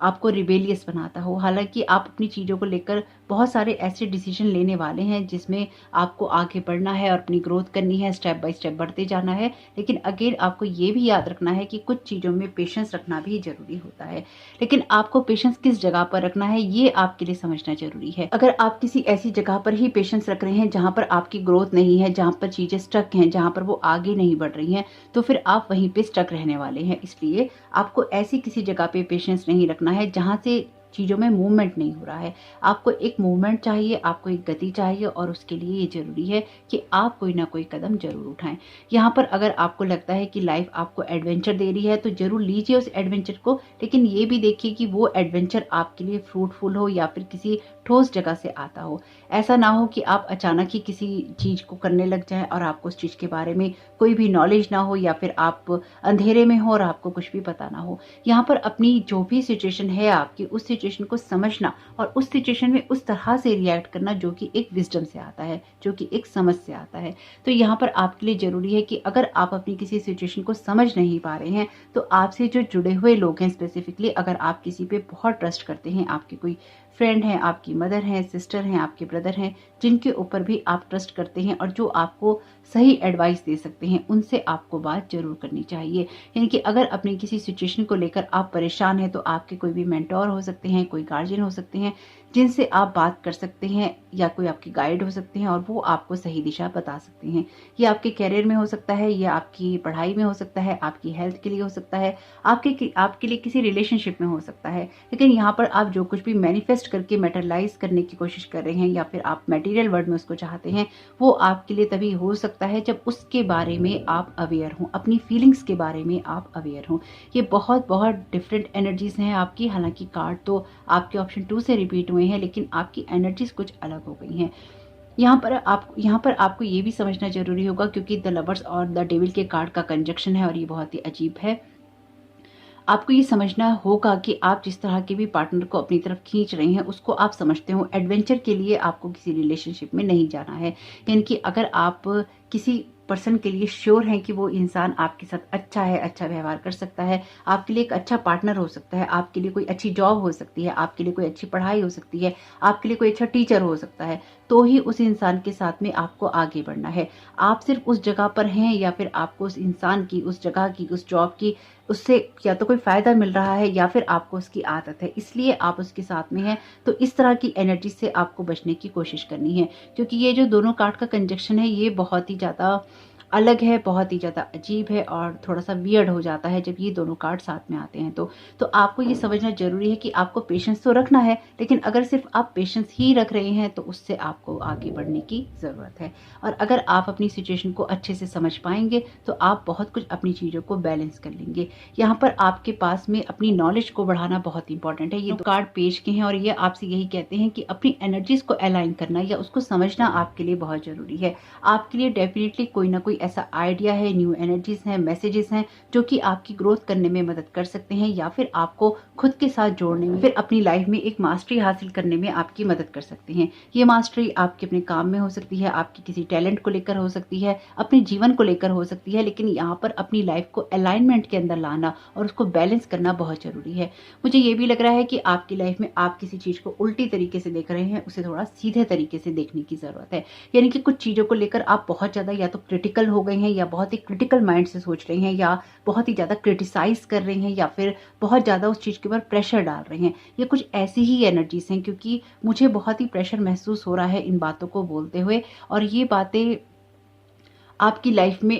आपको रिबेलियस बनाता हो। हालांकि आप अपनी चीज़ों को लेकर बहुत सारे ऐसे डिसीजन लेने वाले हैं जिसमें आपको आगे बढ़ना है और अपनी ग्रोथ करनी है, स्टेप बाय स्टेप बढ़ते जाना है। लेकिन अगेन आपको ये भी याद रखना है कि कुछ चीज़ों में पेशेंस रखना भी जरूरी होता है। लेकिन आपको पेशेंस किस जगह पर रखना है ये आपके लिए समझना जरूरी है। अगर आप किसी ऐसी जगह पर ही पेशेंस रख रहे हैं जहाँ पर आपकी ग्रोथ नहीं है, जहाँ पर चीज़ें स्टक हैं, जहाँ पर वो आगे नहीं बढ़ रही हैं, तो फिर आप वहीं पे स्टक रहने वाले हैं। इसलिए आपको ऐसी किसी जगह पे पेशेंस नहीं रखना है जहाँ से चीज़ों में मूवमेंट नहीं हो रहा है। आपको एक मूवमेंट चाहिए, आपको एक गति चाहिए, और उसके लिए ये ज़रूरी है कि आप कोई ना कोई कदम जरूर उठाएं। यहाँ पर अगर आपको लगता है कि लाइफ आपको एडवेंचर दे रही है तो जरूर लीजिए उस एडवेंचर को, लेकिन ये भी देखिए कि वो एडवेंचर आपके लिए फ्रूटफुल हो या फिर किसी ठोस जगह से आता हो। ऐसा ना हो कि आप अचानक ही किसी चीज़ को करने लग जाएं और आपको उस चीज़ के बारे में कोई भी नॉलेज ना हो, या फिर आप अंधेरे में हो और आपको कुछ भी पता ना हो। यहाँ पर अपनी जो भी सिचुएशन है आपकी, उस सिचुएशन को समझना और उस सिचुएशन में उस तरह से रिएक्ट करना जो कि एक विजडम से आता है, जो कि एक समझ से आता है। तो यहाँ पर आपके लिए ज़रूरी है कि अगर आप अपनी किसी सिचुएशन को समझ नहीं पा रहे हैं तो आपसे जो जुड़े हुए लोग हैं, स्पेसिफिकली अगर आप किसी पे बहुत ट्रस्ट करते हैं, आपके कोई फ्रेंड हैं, आपकी मदर हैं, सिस्टर हैं, आपके ब्रदर हैं, जिनके ऊपर भी आप ट्रस्ट करते हैं और जो आपको सही एडवाइस दे सकते हैं, उनसे आपको बात जरूर करनी चाहिए। यानी कि अगर अपनी किसी सिचुएशन को लेकर आप परेशान हैं तो आपके कोई भी मेंटोर हो सकते हैं, कोई गार्जियन हो सकते हैं जिनसे आप बात कर सकते हैं, या कोई आपके गाइड हो सकते हैं और वो आपको सही दिशा बता सकते हैं। ये आपके कैरियर में हो सकता है, या आपकी पढ़ाई में हो सकता है, आपकी हेल्थ के लिए हो सकता है, आपके लिए किसी रिलेशनशिप में हो सकता है। लेकिन यहाँ पर आप जो कुछ भी मैनिफेस्ट करके मेटेरियलाइज करने की कोशिश कर रहे हैं या फिर आप मटेरियल वर्ल्ड में उसको चाहते हैं, वो आपके लिए तभी हो सकता है जब उसके बारे में आप अवेयर हों, अपनी फीलिंग्स के बारे में आप अवेयर हों। ये बहुत बहुत डिफरेंट एनर्जीज हैं आपकी। हालांकि कार्ड तो आपके ऑप्शन 2 से रिपीट हुए हैं, लेकिन आपकी एनर्जीज कुछ अलग हो गई हैं। यहाँ पर आपको ये भी समझना जरूरी होगा, क्योंकि द लवर्स और द डेविल के कार्ड का कंजक्शन है और ये बहुत ही अजीब है। आपको ये समझना होगा कि आप जिस तरह के भी पार्टनर को अपनी तरफ खींच रहे हैं उसको आप समझते हो। एडवेंचर के लिए आपको किसी रिलेशनशिप में नहीं जाना है। यानी कि अगर आप किसी पर्सन के लिए श्योर हैं कि वो इंसान आपके साथ अच्छा है, अच्छा व्यवहार कर सकता है, आपके लिए एक अच्छा पार्टनर हो सकता है, आपके लिए कोई अच्छी जॉब हो सकती है, आपके लिए कोई अच्छी पढ़ाई हो सकती है, आपके लिए कोई अच्छा टीचर हो सकता है, तो ही उस इंसान के साथ में आपको आगे बढ़ना है। आप सिर्फ उस जगह पर हैं या फिर आपको उस इंसान की, उस जगह की, उस जॉब की, उससे या तो कोई फायदा मिल रहा है या फिर आपको उसकी आदत है, इसलिए आप उसके साथ में हैं। तो इस तरह की एनर्जी से आपको बचने की कोशिश करनी है, क्योंकि ये जो दोनों कार्ड का कंजक्शन है ये बहुत ही ज़्यादा अलग है, बहुत ही ज़्यादा अजीब है और थोड़ा सा वियर्ड हो जाता है जब ये दोनों कार्ड साथ में आते हैं। तो आपको ये समझना जरूरी है कि आपको पेशेंस तो रखना है, लेकिन अगर सिर्फ आप पेशेंस ही रख रहे हैं तो उससे आपको आगे बढ़ने की ज़रूरत है। और अगर आप अपनी सिचुएशन को अच्छे से समझ पाएंगे तो आप बहुत कुछ अपनी चीज़ों को बैलेंस कर लेंगे। यहाँ पर आपके पास में अपनी नॉलेज को बढ़ाना बहुत इंपॉर्टेंट है। ये कार्ड पेज के हैं और ये आपसे यही कहते हैं कि अपनी एनर्जीज को अलाइन करना या उसको समझना आपके लिए बहुत जरूरी है। आपके लिए डेफिनेटली कोई ना कोई ऐसा आइडिया है, न्यू एनर्जीज हैं, मैसेजेस हैं जो कि आपकी ग्रोथ करने में मदद कर सकते हैं या फिर आपको खुद के साथ जोड़ने में, फिर अपनी लाइफ में एक मास्टरी हासिल करने में आपकी मदद कर सकते हैं। ये मास्टरी आपके अपने काम में हो सकती है, आपकी किसी टैलेंट को लेकर हो सकती है, अपने जीवन को लेकर हो सकती है, लेकिन यहाँ पर अपनी लाइफ को अलाइनमेंट के अंदर लाना और उसको बैलेंस करना बहुत जरूरी है। मुझे ये भी लग रहा है कि आपकी लाइफ में आप किसी चीज को उल्टी तरीके से देख रहे हैं, उसे थोड़ा सीधे तरीके से देखने की जरूरत है। यानी कि कुछ चीजों को लेकर आप बहुत ज्यादा या तो क्रिटिकल हो गए हैं, या बहुत ही क्रिटिकल माइंड से सोच रहे हैं, या बहुत ही ज्यादा क्रिटिसाइज कर रहे हैं, या फिर बहुत ज्यादा उस चीज के ऊपर प्रेशर डाल रहे हैं। ये कुछ ऐसी ही एनर्जीज हैं, क्योंकि मुझे बहुत ही प्रेशर महसूस हो रहा है इन बातों को बोलते हुए, और ये बातें आपकी लाइफ में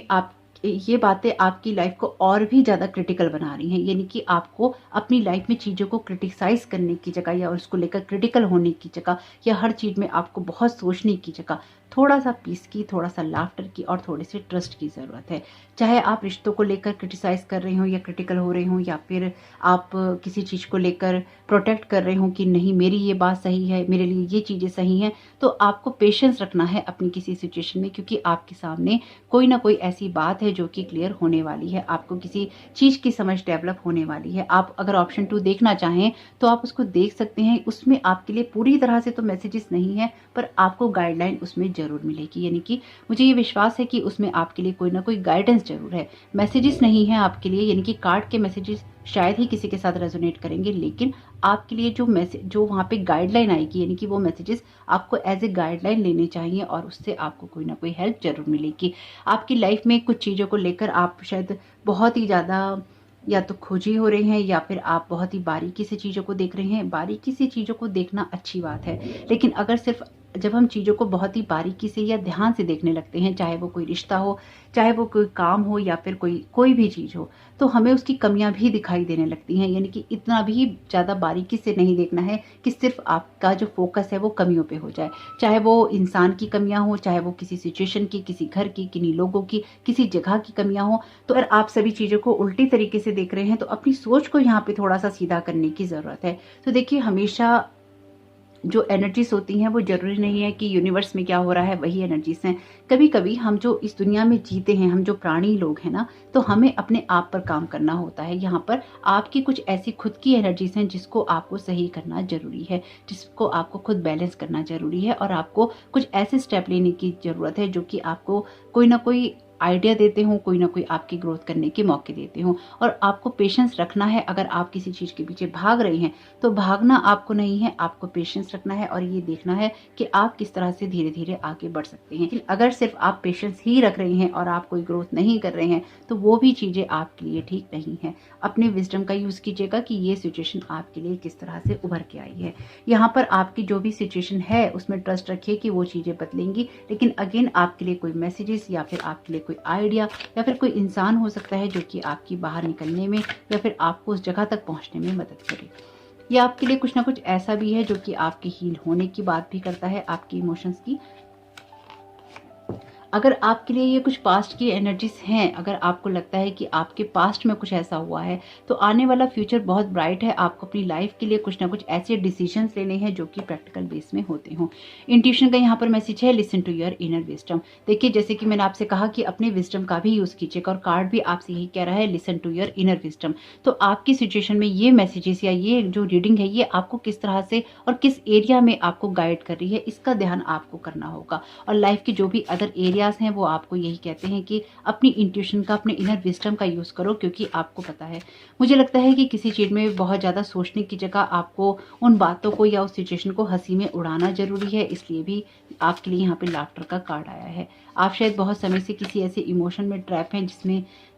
ये बातें आपकी लाइफ को और भी ज़्यादा क्रिटिकल बना रही हैं। यानी कि आपको अपनी लाइफ में चीज़ों को क्रिटिसाइज करने की जगह या उसको लेकर क्रिटिकल होने की जगह या हर चीज़ में आपको बहुत सोचने की जगह थोड़ा सा पीस की, थोड़ा सा लाफ्टर की और थोड़े से ट्रस्ट की ज़रूरत है। चाहे आप रिश्तों को लेकर क्रिटिसाइज कर रहे हो या क्रिटिकल हो रहे हो, या फिर आप किसी चीज़ को लेकर प्रोटेक्ट कर रहे हो कि नहीं मेरी ये बात सही है, मेरे लिए ये चीज़ें सही हैं, तो आपको पेशेंस रखना है अपनी किसी सिचुएशन में, क्योंकि आपके सामने कोई ना कोई ऐसी बात है जो कि क्लियर होने वाली है। आपको किसी चीज़ की समझ डेवलप होने वाली है। आप अगर ऑप्शन 2 देखना चाहें तो आप उसको देख सकते हैं। उसमें आपके लिए पूरी तरह से तो मैसेजेस नहीं है, पर आपको गाइडलाइन उसमें जरूर मिलेगी। यानी कि मुझे ये विश्वास है कि उसमें आपके लिए कोई ना कोई गाइडेंस जरूर है। मैसेजेस नहीं है आपके लिए, यानी कि कार्ड के मैसेजेस शायद ही किसी के साथ रेजोनेट करेंगे, लेकिन आपके लिए जो वहाँ पे गाइडलाइन आएगी, यानी कि वो मैसेजेस आपको एज ए गाइडलाइन लेने चाहिए और उससे आपको कोई ना कोई हेल्प जरूर मिलेगी। आपकी लाइफ में कुछ चीज़ों को लेकर आप शायद बहुत ही ज़्यादा या तो खोजी हो रहे हैं, या फिर आप बहुत ही बारीकी से चीज़ों को देख रहे हैं। बारीकी से चीज़ों को देखना अच्छी बात है, लेकिन अगर सिर्फ जब हम चीज़ों को बहुत ही बारीकी से या ध्यान से देखने लगते हैं, चाहे वो कोई रिश्ता हो, चाहे वो कोई काम हो, या फिर कोई भी चीज़ हो, तो हमें उसकी कमियां भी दिखाई देने लगती हैं। यानी कि इतना भी ज़्यादा बारीकी से नहीं देखना है कि सिर्फ आपका जो फोकस है वो कमियों पे हो जाए। चाहे वो इंसान की कमियां हो, चाहे वो किसी सिचुएशन की, किसी घर की, किन्हीं लोगों की, किसी जगह की कमियां हो, तो अगर आप सभी चीज़ों को उल्टी तरीके से देख रहे हैं तो अपनी सोच को यहाँ पे थोड़ा सा सीधा करने की ज़रूरत है। तो देखिए, हमेशा जो एनर्जीज होती हैं वो ज़रूरी नहीं है कि यूनिवर्स में क्या हो रहा है वही एनर्जीज हैं। कभी कभी हम जो इस दुनिया में जीते हैं, हम जो प्राणी लोग हैं ना, तो हमें अपने आप पर काम करना होता है। यहाँ पर आपकी कुछ ऐसी खुद की एनर्जीज हैं जिसको आपको सही करना ज़रूरी है, जिसको आपको खुद बैलेंस करना ज़रूरी है, और आपको कुछ ऐसे स्टेप लेने की ज़रूरत है जो कि आपको कोई ना कोई आइडिया देते हों, कोई ना कोई आपकी ग्रोथ करने के मौके देते हों। और आपको पेशेंस रखना है। अगर आप किसी चीज़ के पीछे भाग रहे हैं तो भागना आपको नहीं है, आपको पेशेंस रखना है और ये देखना है कि आप किस तरह से धीरे धीरे आगे बढ़ सकते हैं। लेकिन अगर सिर्फ आप पेशेंस ही रख रहे हैं और आप कोई ग्रोथ नहीं कर रहे हैं तो वो भी चीज़ें आपके लिए ठीक नहीं है। अपने विजडम का यूज़ कीजिएगा कि ये सिचुएशन आपके लिए किस तरह से उभर के आई है। यहाँ पर आपकी जो भी सिचुएशन है उसमें ट्रस्ट रखिए कि वो चीज़ें बदलेंगी। लेकिन अगेन आपके लिए कोई मैसेजेस या फिर आपके लिए कोई आइडिया या फिर कोई इंसान हो सकता है जो कि आपकी बाहर निकलने में या फिर आपको उस जगह तक पहुंचने में मदद करे। या आपके लिए कुछ ना कुछ ऐसा भी है जो कि आपके हील होने की बात भी करता है, आपकी इमोशंस की। अगर आपके लिए ये कुछ पास्ट की एनर्जीज हैं, अगर आपको लगता है कि आपके पास्ट में कुछ ऐसा हुआ है तो आने वाला फ्यूचर बहुत ब्राइट है। आपको अपनी लाइफ के लिए कुछ ना कुछ ऐसे डिसीजंस लेने हैं जो कि प्रैक्टिकल बेस में होते हों। इंट्यूशन का यहाँ पर मैसेज है, listen to your inner wisdom. देखिए, जैसे कि मैंने आपसे कहा कि अपने विजडम का भी यूज़ कीजिएगा, और कार्ड भी आपसे यही कह रहा है, listen to your inner wisdom. तो आपकी सिचुएशन में ये मैसेजेस या ये जो रीडिंग है ये आपको किस तरह से और किस एरिया में आपको गाइड कर रही है, इसका ध्यान आपको करना होगा। और लाइफ के जो भी अदर एरिया हैं वो आपको यही कहते हैं कि अपनी इंट्यूशन का, अपने इनर विजडम का यूज़ करो, क्योंकि आपको पता है। मुझे लगता है कि किसी चीज़ में बहुत ज़्यादा सोचने की जगह आपको उन बातों को या उस सिचुएशन को हंसी में उड़ाना ज़रूरी है। इसलिए भी आपके लिए यहाँ पे लाफ्टर का कार्ड आया है। आप शायद बहुत समय से किसी ऐसे इमोशन में ट्रैप हैं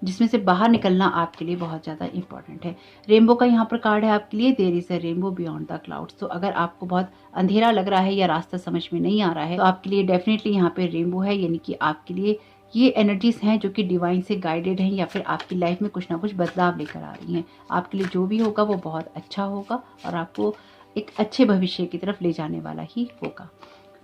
जिसमें से बाहर निकलना आपके लिए बहुत ज़्यादा इंपॉर्टेंट है। रेनबो का यहाँ पर कार्ड है आपके लिए, there is a rainbow beyond the clouds. तो अगर आपको बहुत अंधेरा लग रहा है या रास्ता समझ में नहीं आ रहा है तो आपके लिए डेफिनेटली यहाँ पे रेनबो है, यानी कि आपके लिए ये एनर्जीज हैं जो कि डिवाइन से गाइडेड हैं या फिर आपकी लाइफ में कुछ ना कुछ बदलाव लेकर आ रही हैं। आपके लिए जो भी होगा वो बहुत अच्छा होगा और आपको एक अच्छे भविष्य की तरफ ले जाने वाला ही होगा।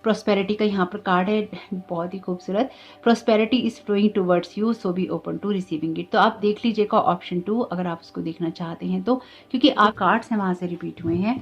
प्रोस्पेरिटी का यहाँ पर कार्ड है, बहुत ही खूबसूरत। Prosperity is flowing towards you, so be open to receiving it. तो आप देख लीजिएगा ऑप्शन 2 अगर आप उसको देखना चाहते हैं तो, क्योंकि आप कार्ड्स हैं वहाँ से रिपीट हुए हैं।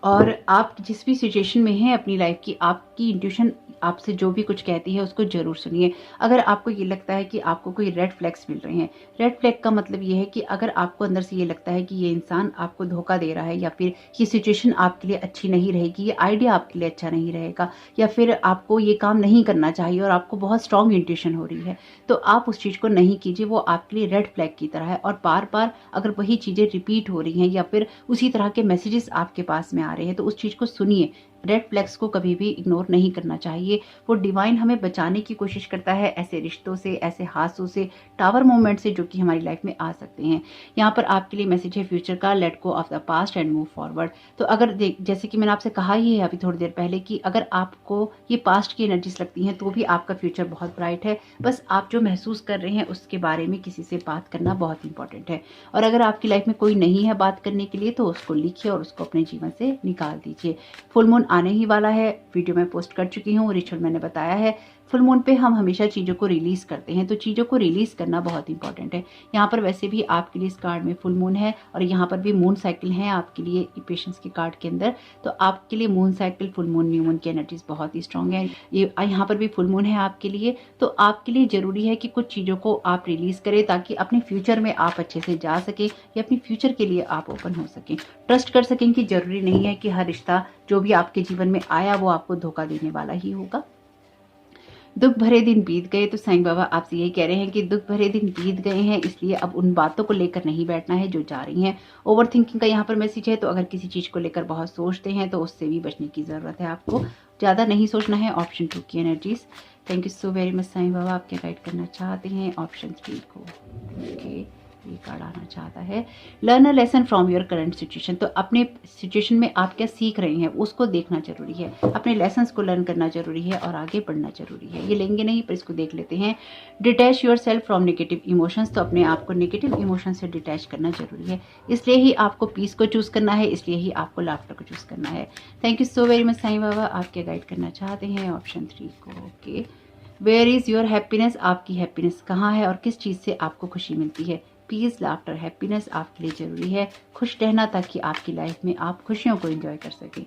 और आप जिस भी सिचुएशन में हैं अपनी लाइफ की, आपकी इंट्यूशन आपसे जो भी कुछ कहती है उसको जरूर सुनिए। अगर आपको ये लगता है कि आपको कोई रेड फ्लैग्स मिल रहे हैं, रेड फ्लैग का मतलब ये है कि अगर आपको अंदर से ये लगता है कि ये इंसान आपको धोखा दे रहा है या फिर ये सिचुएशन आपके लिए अच्छी नहीं रहेगी, ये आइडिया आपके लिए अच्छा नहीं रहेगा, या फिर आपको ये काम नहीं करना चाहिए और आपको बहुत स्ट्रॉन्ग इंट्यूशन हो रही है, तो आप उस चीज़ को नहीं कीजिए। वो आपके लिए रेड फ्लैग की तरह है। और बार बार अगर वही चीज़ें रिपीट हो रही हैं या फिर उसी तरह के मैसेजेस आपके पास में आ रहे हैं तो उस चीज़ को सुनिए। रेड फ्लैग्स को कभी भी इग्नोर नहीं करना चाहिए। वो डिवाइन हमें बचाने की कोशिश करता है ऐसे रिश्तों से, ऐसे हादसों से, टावर मोमेंट से जो कि हमारी लाइफ में आ सकते हैं। यहाँ पर आपके लिए मैसेज है फ्यूचर का, let go of the past and move forward. तो अगर जैसे कि मैंने आपसे कहा ही है अभी थोड़ी देर पहले कि अगर आपको ये पास्ट की एनर्जीज लगती हैं तो भी आपका फ्यूचर बहुत ब्राइट है। बस आप जो महसूस कर रहे हैं उसके बारे में किसी से बात करना बहुत इंपॉर्टेंट है। और अगर आपकी लाइफ में कोई नहीं है बात करने के लिए तो उसको लिखिए और उसको अपने जीवन से निकाल दीजिए। फुल मून आने ही वाला है, वीडियो में पोस्ट कर चुकी हूँ, रिचुअल मैंने बताया है। फुल मून पे हम हमेशा चीज़ों को रिलीज करते हैं, तो चीज़ों को रिलीज करना बहुत इंपॉर्टेंट है। यहाँ पर वैसे भी आपके लिए इस कार्ड में फुल मून है और यहाँ पर भी मून साइकिल है आपके लिए पेशेंस के कार्ड के अंदर। तो आपके लिए moon cycle, full moon, new moon की एनर्जीज बहुत ही स्ट्रांग है। ये यहाँ पर भी फुल मून है आपके लिए। तो आपके लिए ज़रूरी है कि कुछ चीज़ों को आप रिलीज करें ताकि अपने फ्यूचर में आप अच्छे से जा सकें या अपने फ्यूचर के लिए आप ओपन हो सकें, ट्रस्ट कर सकें कि जरूरी नहीं है कि हर रिश्ता जो भी आपके जीवन में आया वो आपको धोखा देने वाला ही होगा। दुख भरे दिन बीत गए, तो साईं बाबा आपसे यही कह रहे हैं कि दुख भरे दिन बीत गए हैं, इसलिए अब उन बातों को लेकर नहीं बैठना है जो जा रही हैं। ओवर थिंकिंग का यहाँ पर मैसेज है, तो अगर किसी चीज़ को लेकर बहुत सोचते हैं तो उससे भी बचने की ज़रूरत है। आपको ज़्यादा नहीं सोचना है। ऑप्शन 2 की energies. Thank you so very much Sai Baba, आप क्या गाइड करना चाहते हैं ऑप्शन 3 को। ओके, ये कार्ड आना चाहता है, learn a lesson from your current situation. तो अपने सिचुएशन में आप क्या सीख रहे हैं उसको देखना जरूरी है, अपने लेसन्स को लर्न करना जरूरी है और आगे बढ़ना जरूरी है। ये लेंगे नहीं पर इसको देख लेते हैं। Detach your self from negative emotions. तो अपने आप को नेगेटिव इमोशन से डिटैच करना जरूरी है, इसलिए ही आपको पीस को चूज करना है, इसलिए ही आपको लाफ्टर को चूज करना है। Thank you so very much Sai Baba, आप क्या गाइड करना चाहते हैं ऑप्शन 3 को। Okay, where is your happiness. आपकी हैप्पीनेस कहाँ है और किस चीज़ से आपको खुशी मिलती है। पीस, लाफ्टर, हैप्पीनेस आपके लिए ज़रूरी है। खुश रहना ताकि आपकी लाइफ में आप खुशियों को एंजॉय कर सकें।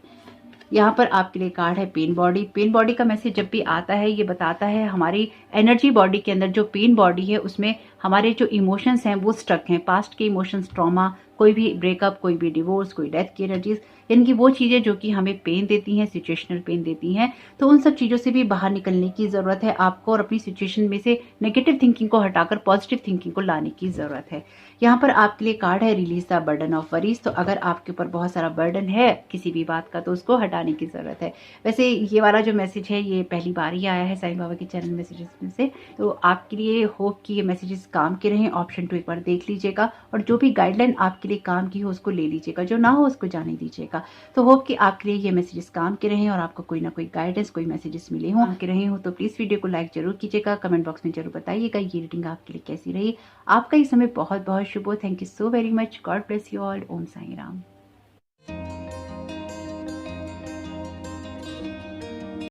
यहाँ पर आपके लिए कार्ड है पेन बॉडी। पेन बॉडी का मैसेज जब भी आता है ये बताता है हमारी एनर्जी बॉडी के अंदर जो पेन बॉडी है उसमें हमारे जो इमोशंस हैं वो स्ट्रक हैं। पास्ट के इमोशंस, ट्रॉमा, कोई भी ब्रेकअप, कोई भी डिवोर्स, कोई डेथ की एनर्जीज, इनकी वो चीज़ें जो कि हमें पेन देती हैं, सिचुएशनल पेन देती हैं, तो उन सब चीज़ों से भी बाहर निकलने की ज़रूरत है आपको और अपनी सिचुएशन में से नेगेटिव थिंकिंग को हटाकर पॉजिटिव थिंकिंग को लाने की ज़रूरत है। यहाँ पर आपके लिए कार्ड है release the burden of worries. तो अगर आपके ऊपर बहुत सारा बर्डन है किसी भी बात का तो उसको हटाने की ज़रूरत है। वैसे ये वाला जो मैसेज है ये पहली बार ही आया है साईं बाबा के चैनल मैसेजेस में से, तो आपके लिए होप कि ये मैसेजेस काम के रहें। ऑप्शन 2 एक बार देख लीजिएगा और जो भी गाइडलाइन आपके लिए काम की हो उसको ले लीजिएगा, जो ना हो उसको जाने दीजिएगा। तो होप कि आपके लिए ये मैसेजेस काम के रहें और आपको कोई ना कोई गाइडेंस, कोई मैसेजेस मिले हों, के रहे हो तो प्लीज़ वीडियो को लाइक जरूर कीजिएगा। कमेंट बॉक्स में जरूर बताइएगा ये रीडिंग आपके लिए कैसी रही। आपका ये समय बहुत बहुत शुभ हो। Thank you so very much. God bless you all. Om Sai Ram.